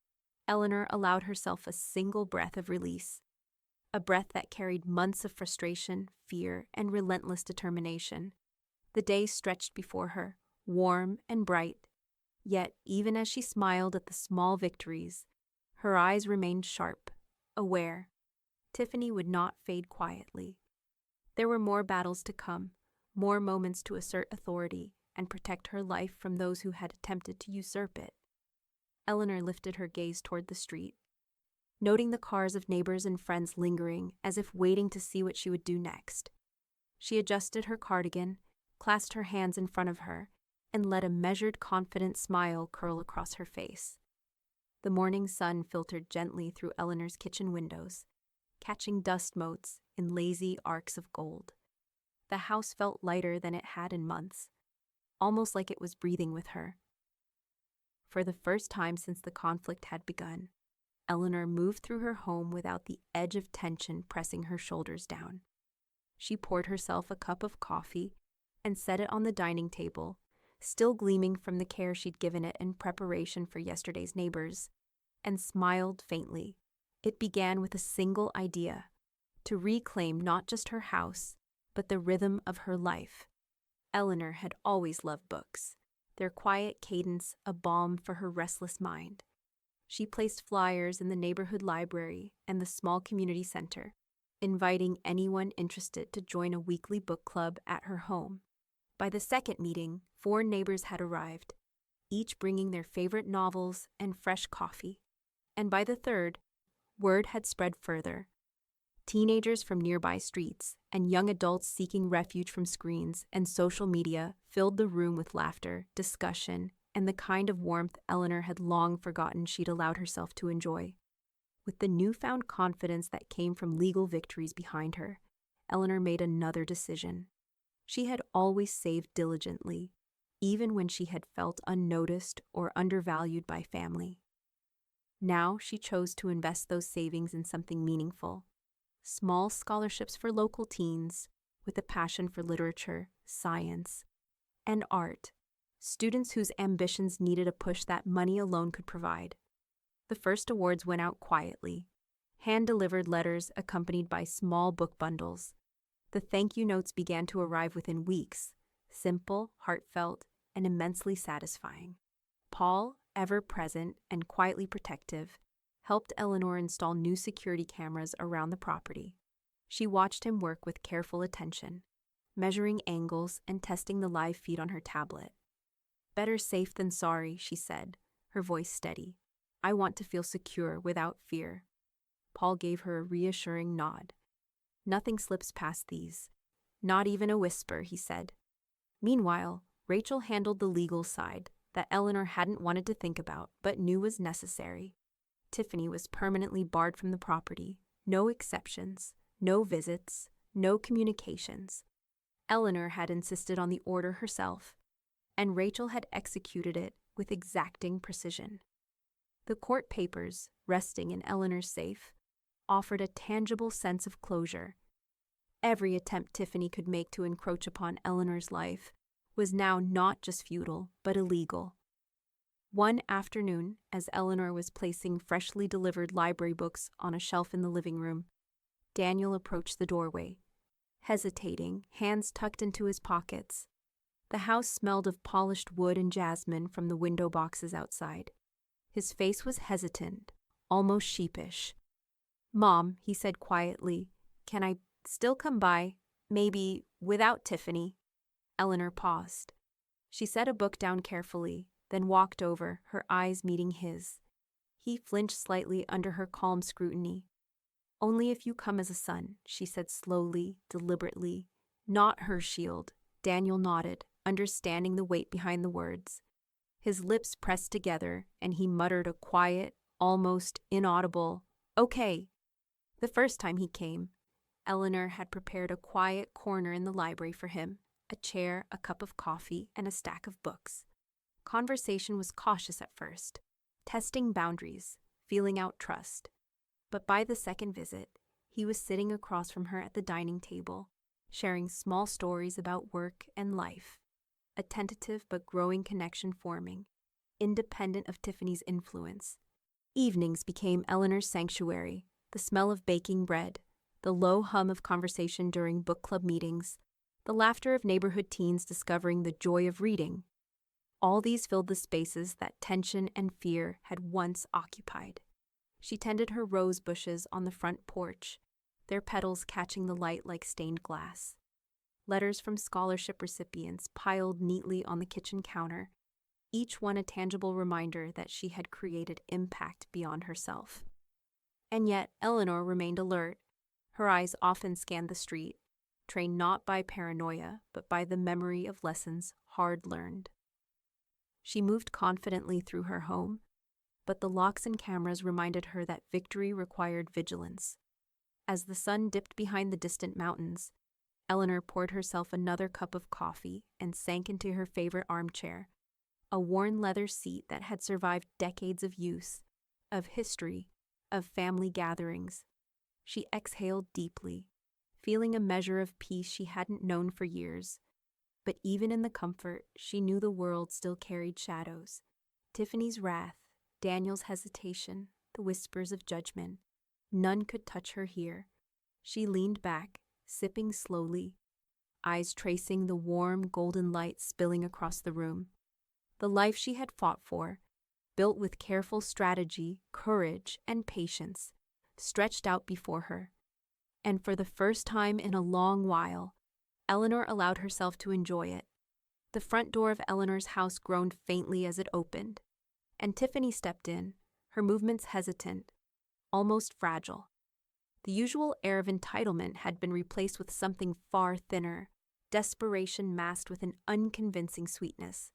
Eleanor allowed herself a single breath of release, a breath that carried months of frustration, fear, and relentless determination. The day stretched before her, warm and bright, yet even as she smiled at the small victories, her eyes remained sharp, aware. Tiffany would not fade quietly. There were more battles to come, more moments to assert authority and protect her life from those who had attempted to usurp it. Eleanor lifted her gaze toward the street, noting the cars of neighbors and friends lingering as if waiting to see what she would do next. She adjusted her cardigan, clasped her hands in front of her, and let a measured, confident smile curl across her face. The morning sun filtered gently through Eleanor's kitchen windows, catching dust motes in lazy arcs of gold. The house felt lighter than it had in months, almost like it was breathing with her. For the first time since the conflict had begun, Eleanor moved through her home without the edge of tension pressing her shoulders down. She poured herself a cup of coffee and set it on the dining table, still gleaming from the care she'd given it in preparation for yesterday's neighbors, and smiled faintly. It began with a single idea: to reclaim not just her house, but the rhythm of her life. Eleanor had always loved books, their quiet cadence a balm for her restless mind. She placed flyers in the neighborhood library and the small community center, inviting anyone interested to join a weekly book club at her home. By the second meeting, 4 neighbors had arrived, each bringing their favorite novels and fresh coffee. And by the third, word had spread further. Teenagers from nearby streets and young adults seeking refuge from screens and social media filled the room with laughter, discussion, and the kind of warmth Eleanor had long forgotten she'd allowed herself to enjoy. With the newfound confidence that came from legal victories behind her, Eleanor made another decision. She had always saved diligently, even when she had felt unnoticed or undervalued by family. Now she chose to invest those savings in something meaningful. Small scholarships for local teens with a passion for literature, science, and art. Students whose ambitions needed a push that money alone could provide. The first awards went out quietly, hand-delivered letters accompanied by small book bundles. The thank you notes began to arrive within weeks, simple, heartfelt, and immensely satisfying. Paul, ever present and quietly protective, helped Eleanor install new security cameras around the property. She watched him work with careful attention, measuring angles and testing the live feed on her tablet. "Better safe than sorry," she said, her voice steady. "I want to feel secure without fear." Paul gave her a reassuring nod. "Nothing slips past these. Not even a whisper," he said. Meanwhile, Rachel handled the legal side that Eleanor hadn't wanted to think about but knew was necessary. Tiffany was permanently barred from the property. No exceptions, no visits, No communications. Eleanor had insisted on the order herself, and Rachel had executed it with exacting precision. The court papers, resting in Eleanor's safe, offered a tangible sense of closure. Every attempt Tiffany could make to encroach upon Eleanor's life was now not just futile, but illegal. One afternoon, as Eleanor was placing freshly delivered library books on a shelf in the living room, Daniel approached the doorway, hesitating, hands tucked into his pockets. The house smelled of polished wood and jasmine from the window boxes outside. His face was hesitant, almost sheepish. "Mom," he said quietly, "can I still come by? Maybe without Tiffany?" Eleanor paused. She set a book down carefully, then walked over, her eyes meeting his. He flinched slightly under her calm scrutiny. "Only if you come as a son," she said slowly, deliberately. "Not her shield." Daniel nodded, understanding the weight behind the words. His lips pressed together, and he muttered a quiet, almost inaudible, "Okay." The first time he came, Eleanor had prepared a quiet corner in the library for him, a chair, a cup of coffee, and a stack of books. Conversation was cautious at first, testing boundaries, feeling out trust. But by the second visit, he was sitting across from her at the dining table, sharing small stories about work and life, a tentative but growing connection forming, independent of Tiffany's influence. Evenings became Eleanor's sanctuary, the smell of baking bread, the low hum of conversation during book club meetings, the laughter of neighborhood teens discovering the joy of reading. All these filled the spaces that tension and fear had once occupied. She tended her rose bushes on the front porch, their petals catching the light like stained glass. Letters from scholarship recipients piled neatly on the kitchen counter, each one a tangible reminder that she had created impact beyond herself. And yet Eleanor remained alert. Her eyes often scanned the street, trained not by paranoia, but by the memory of lessons hard learned. She moved confidently through her home, but the locks and cameras reminded her that victory required vigilance. As the sun dipped behind the distant mountains, Eleanor poured herself another cup of coffee and sank into her favorite armchair, a worn leather seat that had survived decades of use, of history, of family gatherings. She exhaled deeply, feeling a measure of peace she hadn't known for years. But even in the comfort, she knew the world still carried shadows. Tiffany's wrath, Daniel's hesitation, the whispers of judgment. None could touch her here. She leaned back, sipping slowly, eyes tracing the warm, golden light spilling across the room. The life she had fought for, built with careful strategy, courage, and patience, stretched out before her. And for the first time in a long while, Eleanor allowed herself to enjoy it. The front door of Eleanor's house groaned faintly as it opened, and Tiffany stepped in, her movements hesitant, almost fragile. The usual air of entitlement had been replaced with something far thinner, desperation masked with an unconvincing sweetness.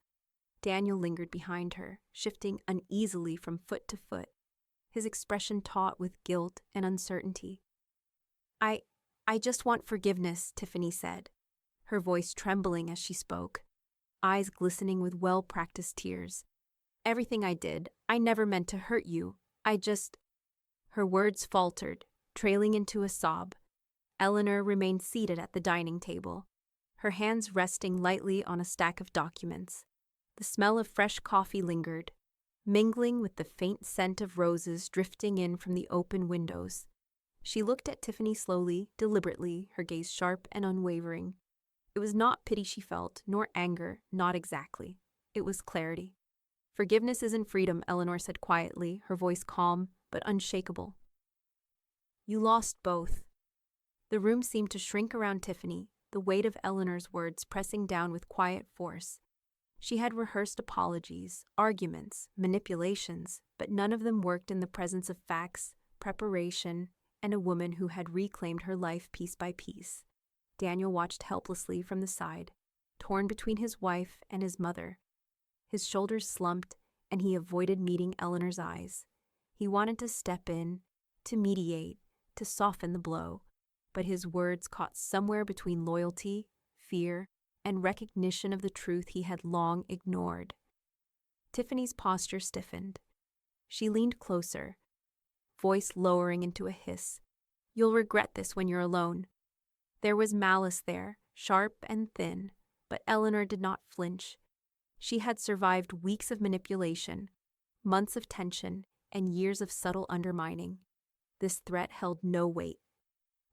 Daniel lingered behind her, shifting uneasily from foot to foot, his expression taut with guilt and uncertainty. I just want forgiveness," Tiffany said, her voice trembling as she spoke, eyes glistening with well-practiced tears. "Everything I did, I never meant to hurt you. Her words faltered, trailing into a sob. Eleanor remained seated at the dining table, her hands resting lightly on a stack of documents. The smell of fresh coffee lingered, mingling with the faint scent of roses drifting in from the open windows. She looked at Tiffany slowly, deliberately, her gaze sharp and unwavering. It was not pity she felt, nor anger, not exactly. It was clarity. "Forgiveness isn't freedom," Eleanor said quietly, her voice calm but unshakable. "You lost both." The room seemed to shrink around Tiffany, the weight of Eleanor's words pressing down with quiet force. She had rehearsed apologies, arguments, manipulations, but none of them worked in the presence of facts, preparation, and a woman who had reclaimed her life piece by piece. Daniel watched helplessly from the side, torn between his wife and his mother. His shoulders slumped, and he avoided meeting Eleanor's eyes. He wanted to step in, to mediate, to soften the blow, but his words caught somewhere between loyalty, fear, and recognition of the truth he had long ignored. Tiffany's posture stiffened. She leaned closer, voice lowering into a hiss. "You'll regret this when you're alone." There was malice there, sharp and thin, but Eleanor did not flinch. She had survived weeks of manipulation, months of tension, and years of subtle undermining. This threat held no weight.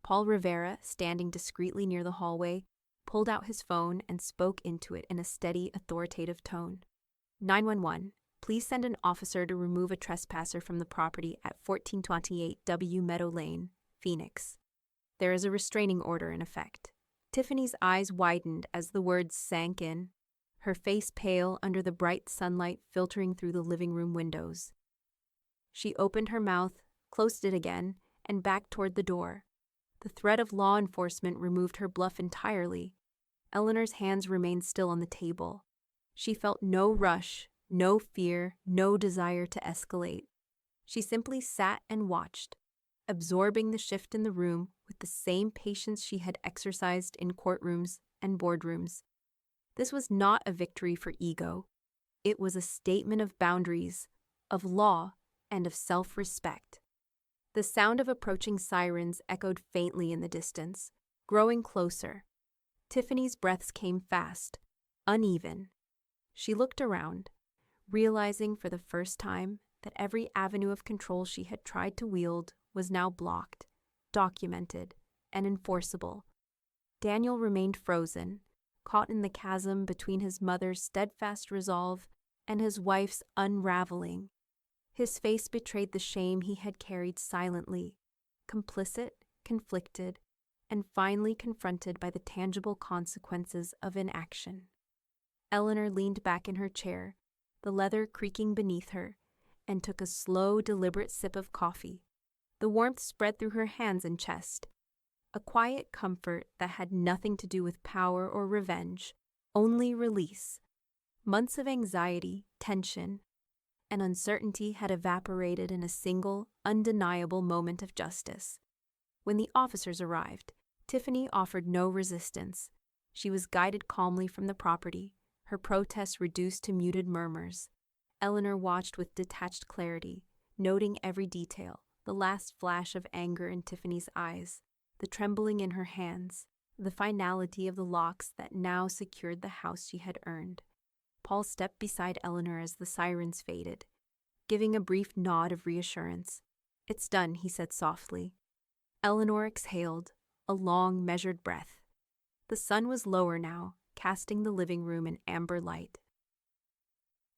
Paul Rivera, standing discreetly near the hallway, pulled out his phone and spoke into it in a steady, authoritative tone. 911, please send an officer to remove a trespasser from the property at 1428 W Meadow Lane, Phoenix. There is a restraining order in effect. Tiffany's eyes widened as the words sank in, her face pale under the bright sunlight filtering through the living room windows. She opened her mouth, closed it again, and backed toward the door. The threat of law enforcement removed her bluff entirely. Eleanor's hands remained still on the table. She felt no rush, no fear, no desire to escalate. She simply sat and watched, absorbing the shift in the room with the same patience she had exercised in courtrooms and boardrooms. This was not a victory for ego. It was a statement of boundaries, of law, and of self-respect. The sound of approaching sirens echoed faintly in the distance, growing closer. Tiffany's breaths came fast, uneven. She looked around, realizing for the first time that every avenue of control she had tried to wield was now blocked, documented, and enforceable. Daniel remained frozen, caught in the chasm between his mother's steadfast resolve and his wife's unraveling. His face betrayed the shame he had carried silently, complicit, conflicted, and finally confronted by the tangible consequences of inaction. Eleanor leaned back in her chair, the leather creaking beneath her, and took a slow, deliberate sip of coffee. The warmth spread through her hands and chest, a quiet comfort that had nothing to do with power or revenge, only release. Months of anxiety, tension, and uncertainty had evaporated in a single, undeniable moment of justice. When the officers arrived, Tiffany offered no resistance. She was guided calmly from the property, her protests reduced to muted murmurs. Eleanor watched with detached clarity, noting every detail, the last flash of anger in Tiffany's eyes, the trembling in her hands, the finality of the locks that now secured the house she had earned. Paul stepped beside Eleanor as the sirens faded, giving a brief nod of reassurance. "It's done," he said softly. Eleanor exhaled, a long, measured breath. The sun was lower now, casting the living room in amber light.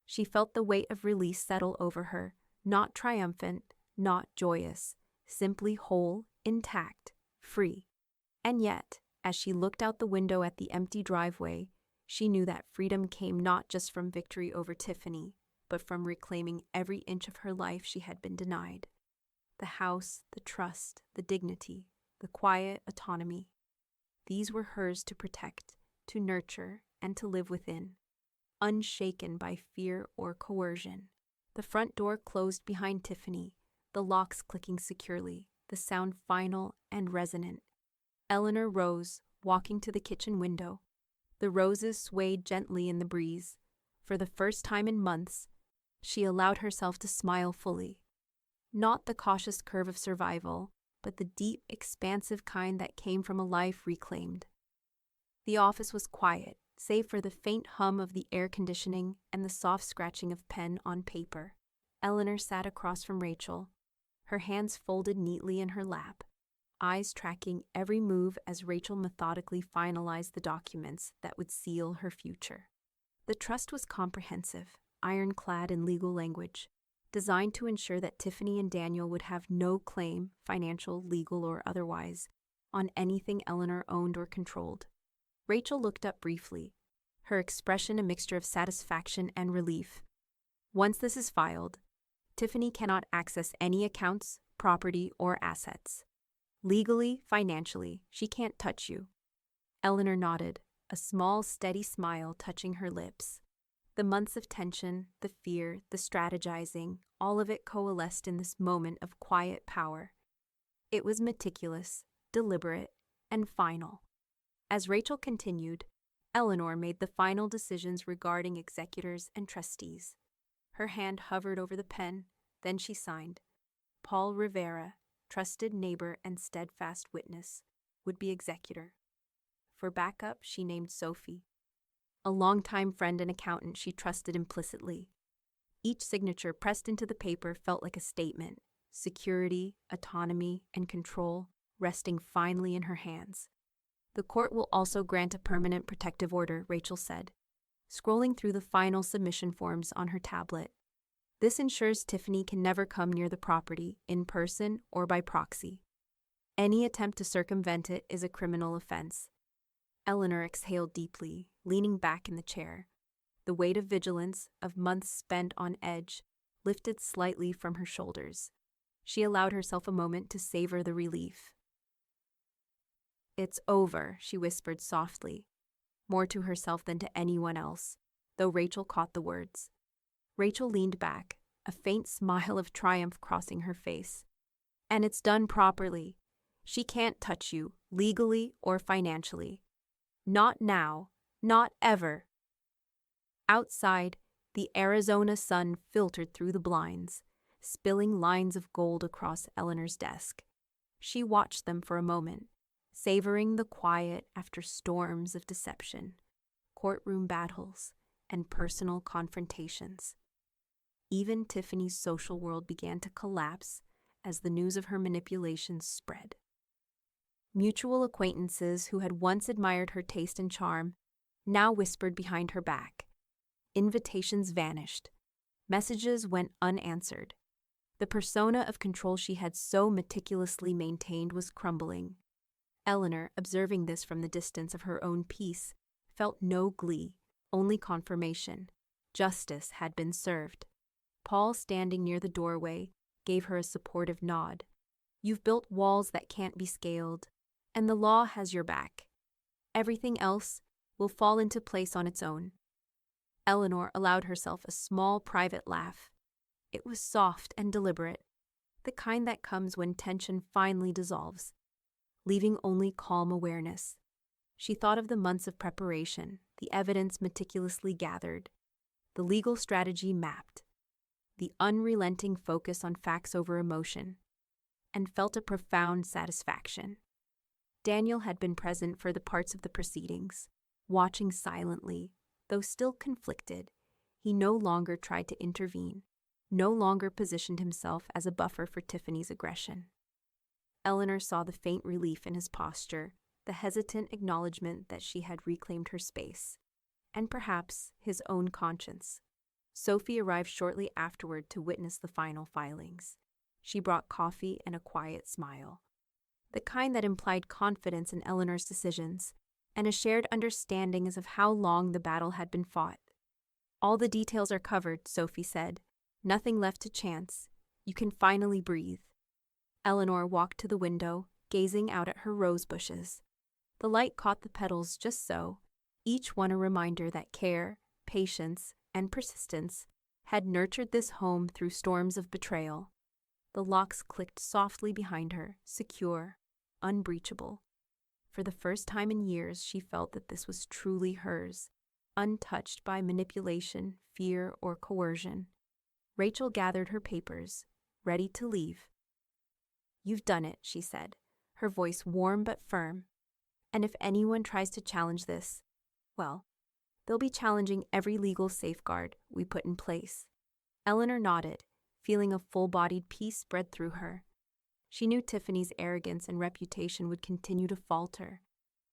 She felt the weight of release settle over her, not triumphant, not joyous, simply whole, intact, free. And yet, as she looked out the window at the empty driveway, she knew that freedom came not just from victory over Tiffany, but from reclaiming every inch of her life she had been denied. The house, the trust, the dignity, the quiet autonomy. These were hers to protect, to nurture, and to live within, unshaken by fear or coercion. The front door closed behind Tiffany, the locks clicking securely, the sound final and resonant. Eleanor rose, walking to the kitchen window. The roses swayed gently in the breeze. For the first time in months, she allowed herself to smile fully. Not the cautious curve of survival, but the deep, expansive kind that came from a life reclaimed. The office was quiet, save for the faint hum of the air conditioning and the soft scratching of pen on paper. Eleanor sat across from Rachel, her hands folded neatly in her lap, eyes tracking every move as Rachel methodically finalized the documents that would seal her future. The trust was comprehensive, ironclad in legal language, designed to ensure that Tiffany and Daniel would have no claim, financial, legal, or otherwise, on anything Eleanor owned or controlled. Rachel looked up briefly, her expression a mixture of satisfaction and relief. "Once this is filed, Tiffany cannot access any accounts, property, or assets. Legally, financially, she can't touch you." Eleanor nodded, a small, steady smile touching her lips. The months of tension, the fear, the strategizing, all of it coalesced in this moment of quiet power. It was meticulous, deliberate, and final. As Rachel continued, Eleanor made the final decisions regarding executors and trustees. Her hand hovered over the pen, then she signed. Paul Rivera, trusted neighbor and steadfast witness, would be executor. For backup, she named Sophie, a longtime friend and accountant she trusted implicitly. Each signature pressed into the paper felt like a statement, security, autonomy, and control resting finally in her hands. The court will also grant a permanent protective order, Rachel said, scrolling through the final submission forms on her tablet. This ensures Tiffany can never come near the property, in person or by proxy. Any attempt to circumvent it is a criminal offense. Eleanor exhaled deeply, leaning back in the chair. The weight of vigilance, of months spent on edge, lifted slightly from her shoulders. She allowed herself a moment to savor the relief. "It's over," she whispered softly, more to herself than to anyone else, though Rachel caught the words. Rachel leaned back, a faint smile of triumph crossing her face. "And it's done properly. She can't touch you, legally or financially. Not now, not ever." Outside, the Arizona sun filtered through the blinds, spilling lines of gold across Eleanor's desk. She watched them for a moment, savoring the quiet after storms of deception, courtroom battles, and personal confrontations. Even Tiffany's social world began to collapse as the news of her manipulations spread. Mutual acquaintances who had once admired her taste and charm now whispered behind her back. Invitations vanished. Messages went unanswered. The persona of control she had so meticulously maintained was crumbling. Eleanor, observing this from the distance of her own peace, felt no glee, only confirmation. Justice had been served. Paul, standing near the doorway, gave her a supportive nod. "You've built walls that can't be scaled, and the law has your back. Everything else will fall into place on its own." Eleanor allowed herself a small private laugh. It was soft and deliberate, the kind that comes when tension finally dissolves, leaving only calm awareness. She thought of the months of preparation, the evidence meticulously gathered, the legal strategy mapped, the unrelenting focus on facts over emotion, and felt a profound satisfaction. Daniel had been present for the parts of the proceedings, watching silently, though still conflicted. He no longer tried to intervene, no longer positioned himself as a buffer for Tiffany's aggression. Eleanor saw the faint relief in his posture, the hesitant acknowledgement that she had reclaimed her space, and perhaps his own conscience. Sophie arrived shortly afterward to witness the final filings. She brought coffee and a quiet smile, the kind that implied confidence in Eleanor's decisions and a shared understanding as of how long the battle had been fought. "All the details are covered," Sophie said. "Nothing left to chance. You can finally breathe." Eleanor walked to the window, gazing out at her rose bushes. The light caught the petals just so, each one a reminder that care, patience, and persistence had nurtured this home through storms of betrayal. The locks clicked softly behind her, secure, unbreachable. For the first time in years, she felt that this was truly hers, untouched by manipulation, fear, or coercion. Rachel gathered her papers, ready to leave. "You've done it," she said, her voice warm but firm. "And if anyone tries to challenge this, well, they'll be challenging every legal safeguard we put in place." Eleanor nodded, feeling a full-bodied peace spread through her. She knew Tiffany's arrogance and reputation would continue to falter.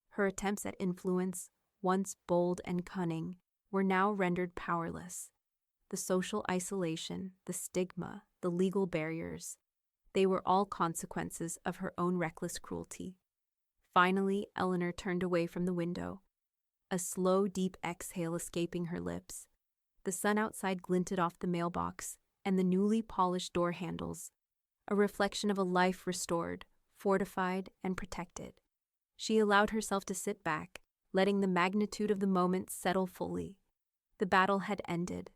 Her attempts at influence, once bold and cunning, were now rendered powerless. The social isolation, the stigma, the legal barriers, they were all consequences of her own reckless cruelty. Finally, Eleanor turned away from the window, a slow, deep exhale escaping her lips. The sun outside glinted off the mailbox and the newly polished door handles, a reflection of a life restored, fortified, and protected. She allowed herself to sit back, letting the magnitude of the moment settle fully. The battle had ended.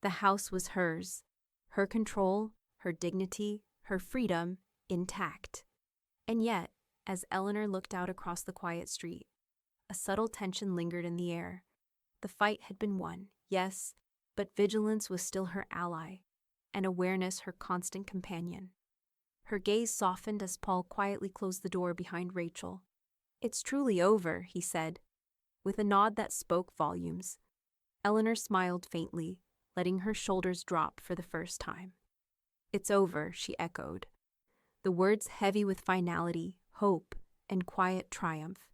The house was hers, her control, her dignity, her freedom, intact. And yet, as Eleanor looked out across the quiet street. A subtle tension lingered in the air. The fight had been won, yes, but vigilance was still her ally, and awareness her constant companion. Her gaze softened as Paul quietly closed the door behind Rachel. "It's truly over," he said, with a nod that spoke volumes. Eleanor smiled faintly, letting her shoulders drop for the first time. "It's over," she echoed, the words heavy with finality, hope, and quiet triumph.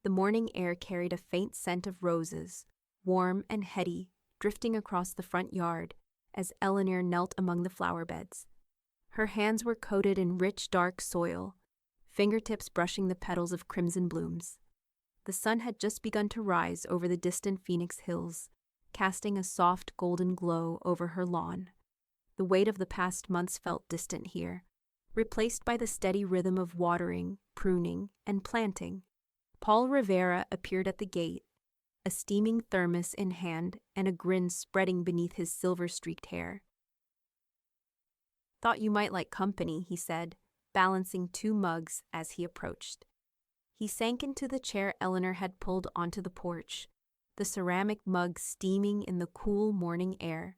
The morning air carried a faint scent of roses, warm and heady, drifting across the front yard as Eleanor knelt among the flower beds. Her hands were coated in rich, dark soil, fingertips brushing the petals of crimson blooms. The sun had just begun to rise over the distant Phoenix Hills, casting a soft golden glow over her lawn. The weight of the past months felt distant here, replaced by the steady rhythm of watering, pruning, and planting. Paul Rivera appeared at the gate, a steaming thermos in hand and a grin spreading beneath his silver-streaked hair. "Thought you might like company," he said, balancing 2 mugs as he approached. He sank into the chair Eleanor had pulled onto the porch, the ceramic mug steaming in the cool morning air.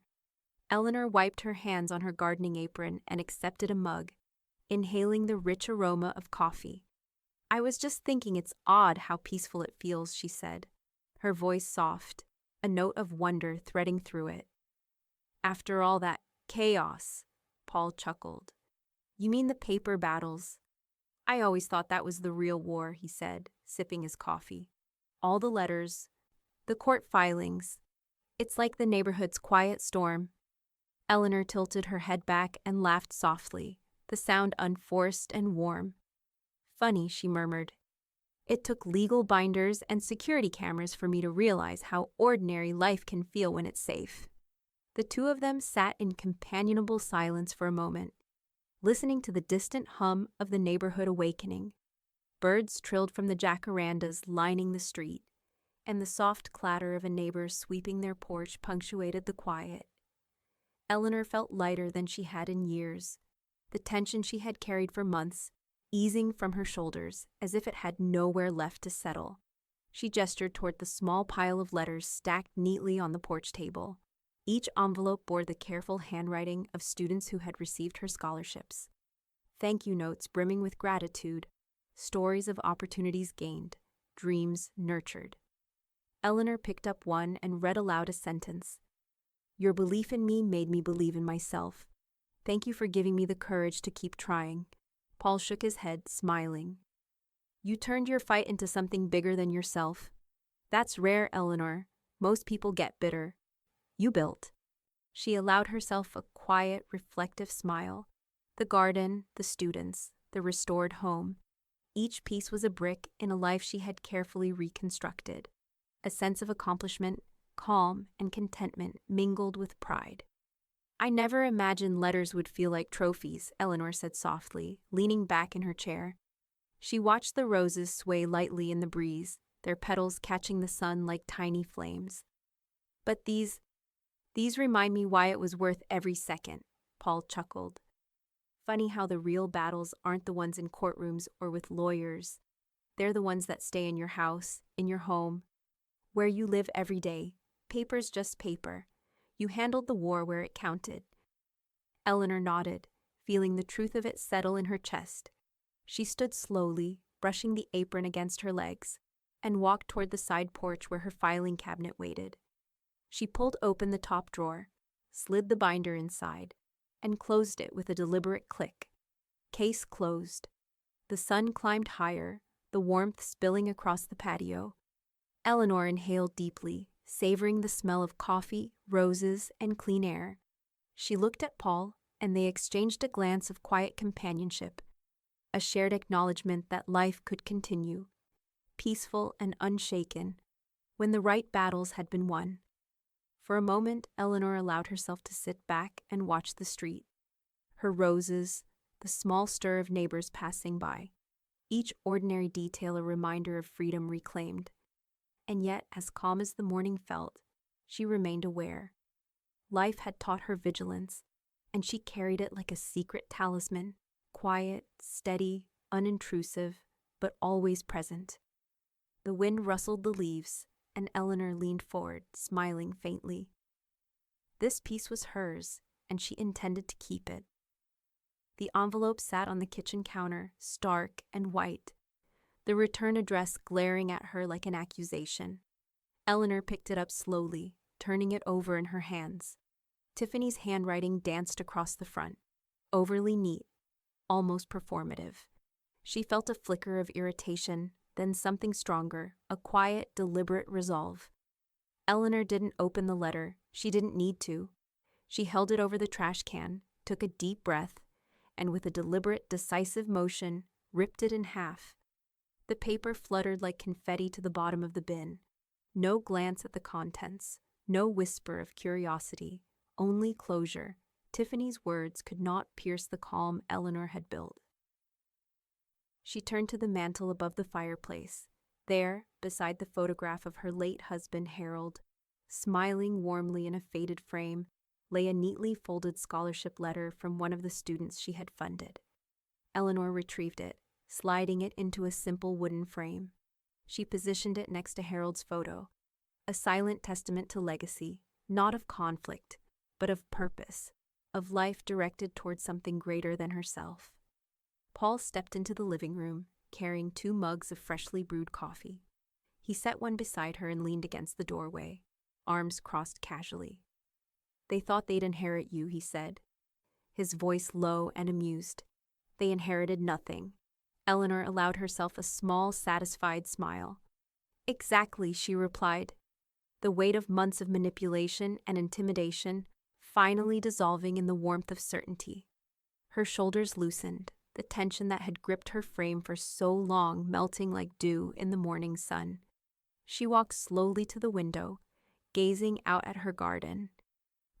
Eleanor wiped her hands on her gardening apron and accepted a mug, inhaling the rich aroma of coffee. "I was just thinking it's odd how peaceful it feels," she said, her voice soft, a note of wonder threading through it. "After all that chaos," Paul chuckled. "You mean the paper battles? I always thought that was the real war," he said, sipping his coffee. "All the letters, the court filings. It's like the neighborhood's quiet storm." Eleanor tilted her head back and laughed softly, the sound unforced and warm. "Funny," she murmured. "It took legal binders and security cameras for me to realize how ordinary life can feel when it's safe." The 2 of them sat in companionable silence for a moment, listening to the distant hum of the neighborhood awakening. Birds trilled from the jacarandas lining the street, and the soft clatter of a neighbor sweeping their porch punctuated the quiet. Eleanor felt lighter than she had in years, the tension she had carried for months easing from her shoulders as if it had nowhere left to settle. She gestured toward the small pile of letters stacked neatly on the porch table. Each envelope bore the careful handwriting of students who had received her scholarships. Thank you notes brimming with gratitude, stories of opportunities gained, dreams nurtured. Eleanor picked up one and read aloud a sentence. "Your belief in me made me believe in myself. Thank you for giving me the courage to keep trying." Paul shook his head, smiling. "You turned your fight into something bigger than yourself. That's rare, Eleanor. Most people get bitter. You built." She allowed herself a quiet, reflective smile. The garden, the students, the restored home. Each piece was a brick in a life she had carefully reconstructed. A sense of accomplishment, calm, and contentment mingled with pride. "I never imagined letters would feel like trophies," Eleanor said softly, leaning back in her chair. She watched the roses sway lightly in the breeze, their petals catching the sun like tiny flames. "But these remind me why it was worth every second," Paul chuckled. "Funny how the real battles aren't the ones in courtrooms or with lawyers. They're the ones that stay in your house, in your home, where you live every day. Paper's just paper. You handled the war where it counted." Eleanor nodded, feeling the truth of it settle in her chest. She stood slowly, brushing the apron against her legs, and walked toward the side porch where her filing cabinet waited. She pulled open the top drawer, slid the binder inside, and closed it with a deliberate click. Case closed. The sun climbed higher, the warmth spilling across the patio. Eleanor inhaled deeply, savoring the smell of coffee, roses, and clean air. She looked at Paul, and they exchanged a glance of quiet companionship, a shared acknowledgement that life could continue, peaceful and unshaken, when the right battles had been won. For a moment, Eleanor allowed herself to sit back and watch the street. Her roses, the small stir of neighbors passing by, each ordinary detail a reminder of freedom reclaimed. And yet, as calm as the morning felt, she remained aware. Life had taught her vigilance, and she carried it like a secret talisman, quiet, steady, unintrusive, but always present. The wind rustled the leaves, and Eleanor leaned forward, smiling faintly. This piece was hers, and she intended to keep it. The envelope sat on the kitchen counter, stark and white, the return address glaring at her like an accusation. Eleanor picked it up slowly, turning it over in her hands. Tiffany's handwriting danced across the front, overly neat, almost performative. She felt a flicker of irritation, then something stronger, a quiet, deliberate resolve. Eleanor didn't open the letter. She didn't need to. She held it over the trash can, took a deep breath, and with a deliberate, decisive motion, ripped it in half. The paper fluttered like confetti to the bottom of the bin. No glance at the contents, no whisper of curiosity, only closure. Tiffany's words could not pierce the calm Eleanor had built. She turned to the mantel above the fireplace. There, beside the photograph of her late husband Harold, smiling warmly in a faded frame, lay a neatly folded scholarship letter from one of the students she had funded. Eleanor retrieved it, sliding it into a simple wooden frame. She positioned it next to Harold's photo, a silent testament to legacy, not of conflict, but of purpose, of life directed towards something greater than herself. Paul stepped into the living room, carrying 2 mugs of freshly brewed coffee. He set one beside her and leaned against the doorway, arms crossed casually. "They thought they'd inherit you," he said, his voice low and amused. "They inherited nothing." Eleanor allowed herself a small, satisfied smile. "Exactly," she replied, the weight of months of manipulation and intimidation finally dissolving in the warmth of certainty. Her shoulders loosened, the tension that had gripped her frame for so long melting like dew in the morning sun. She walked slowly to the window, gazing out at her garden.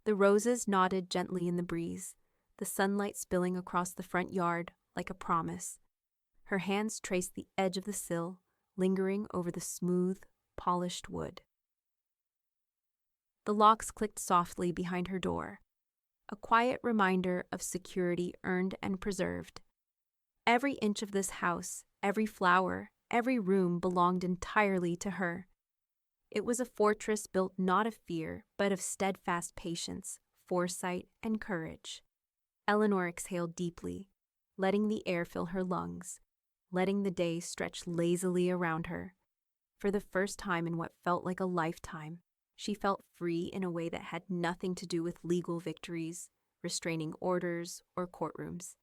The roses nodded gently in the breeze, the sunlight spilling across the front yard like a promise. Her hands traced the edge of the sill, lingering over the smooth, polished wood. The locks clicked softly behind her door, a quiet reminder of security earned and preserved. Every inch of this house, every flower, every room belonged entirely to her. It was a fortress built not of fear, but of steadfast patience, foresight, and courage. Eleanor exhaled deeply, letting the air fill her lungs, letting the day stretch lazily around her. For the first time in what felt like a lifetime, she felt free in a way that had nothing to do with legal victories, restraining orders, or courtrooms.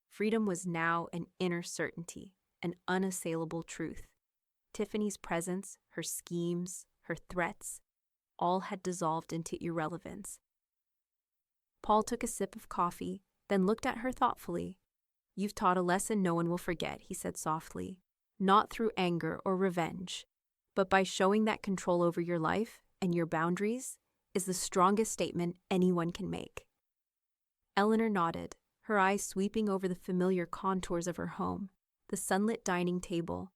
Freedom was now an inner certainty, an unassailable truth. Tiffany's presence, her schemes, her threats, all had dissolved into irrelevance. Paul took a sip of coffee, then looked at her thoughtfully. "You've taught a lesson no one will forget," he said softly, "not through anger or revenge, but by showing that control over your life and your boundaries is the strongest statement anyone can make." Eleanor nodded, her eyes sweeping over the familiar contours of her home, the sunlit dining table,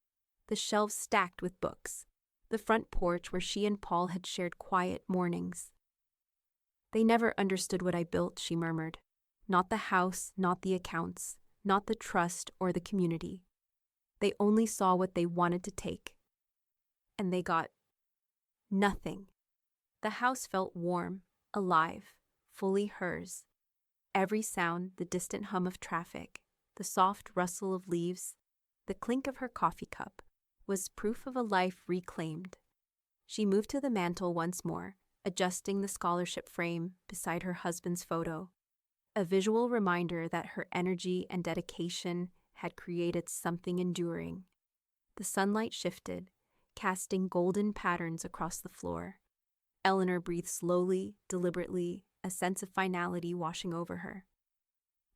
the shelves stacked with books, the front porch where she and Paul had shared quiet mornings. "They never understood what I built," she murmured. "Not the house, not the accounts, not the trust or the community. They only saw what they wanted to take. And they got nothing." The house felt warm, alive, fully hers. Every sound, the distant hum of traffic, the soft rustle of leaves, the clink of her coffee cup, was proof of a life reclaimed. She moved to the mantel once more, adjusting the scholarship frame beside her husband's photo, a visual reminder that her energy and dedication had created something enduring. The sunlight shifted, casting golden patterns across the floor. Eleanor breathed slowly, deliberately, a sense of finality washing over her.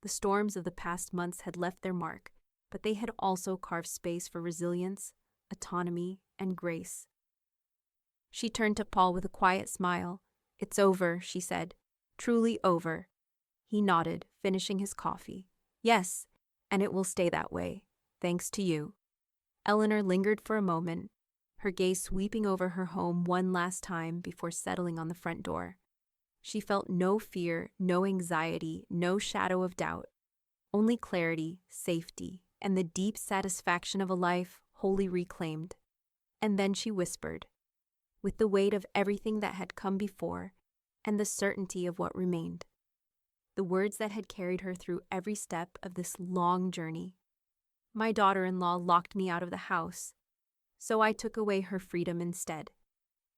The storms of the past months had left their mark, but they had also carved space for resilience, autonomy, and grace. She turned to Paul with a quiet smile. "It's over," she said. "Truly over." He nodded, finishing his coffee. "Yes, and it will stay that way, thanks to you." Eleanor lingered for a moment, her gaze sweeping over her home one last time before settling on the front door. She felt no fear, no anxiety, no shadow of doubt, only clarity, safety, and the deep satisfaction of a life wholly reclaimed. And then she whispered, with the weight of everything that had come before and the certainty of what remained, the words that had carried her through every step of this long journey. My daughter-in-law locked me out of the house, so I took away her freedom instead.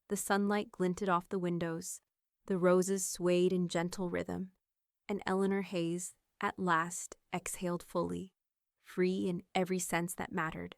The sunlight glinted off the windows, the roses swayed in gentle rhythm, and Eleanor Hayes at last exhaled fully, free in every sense that mattered.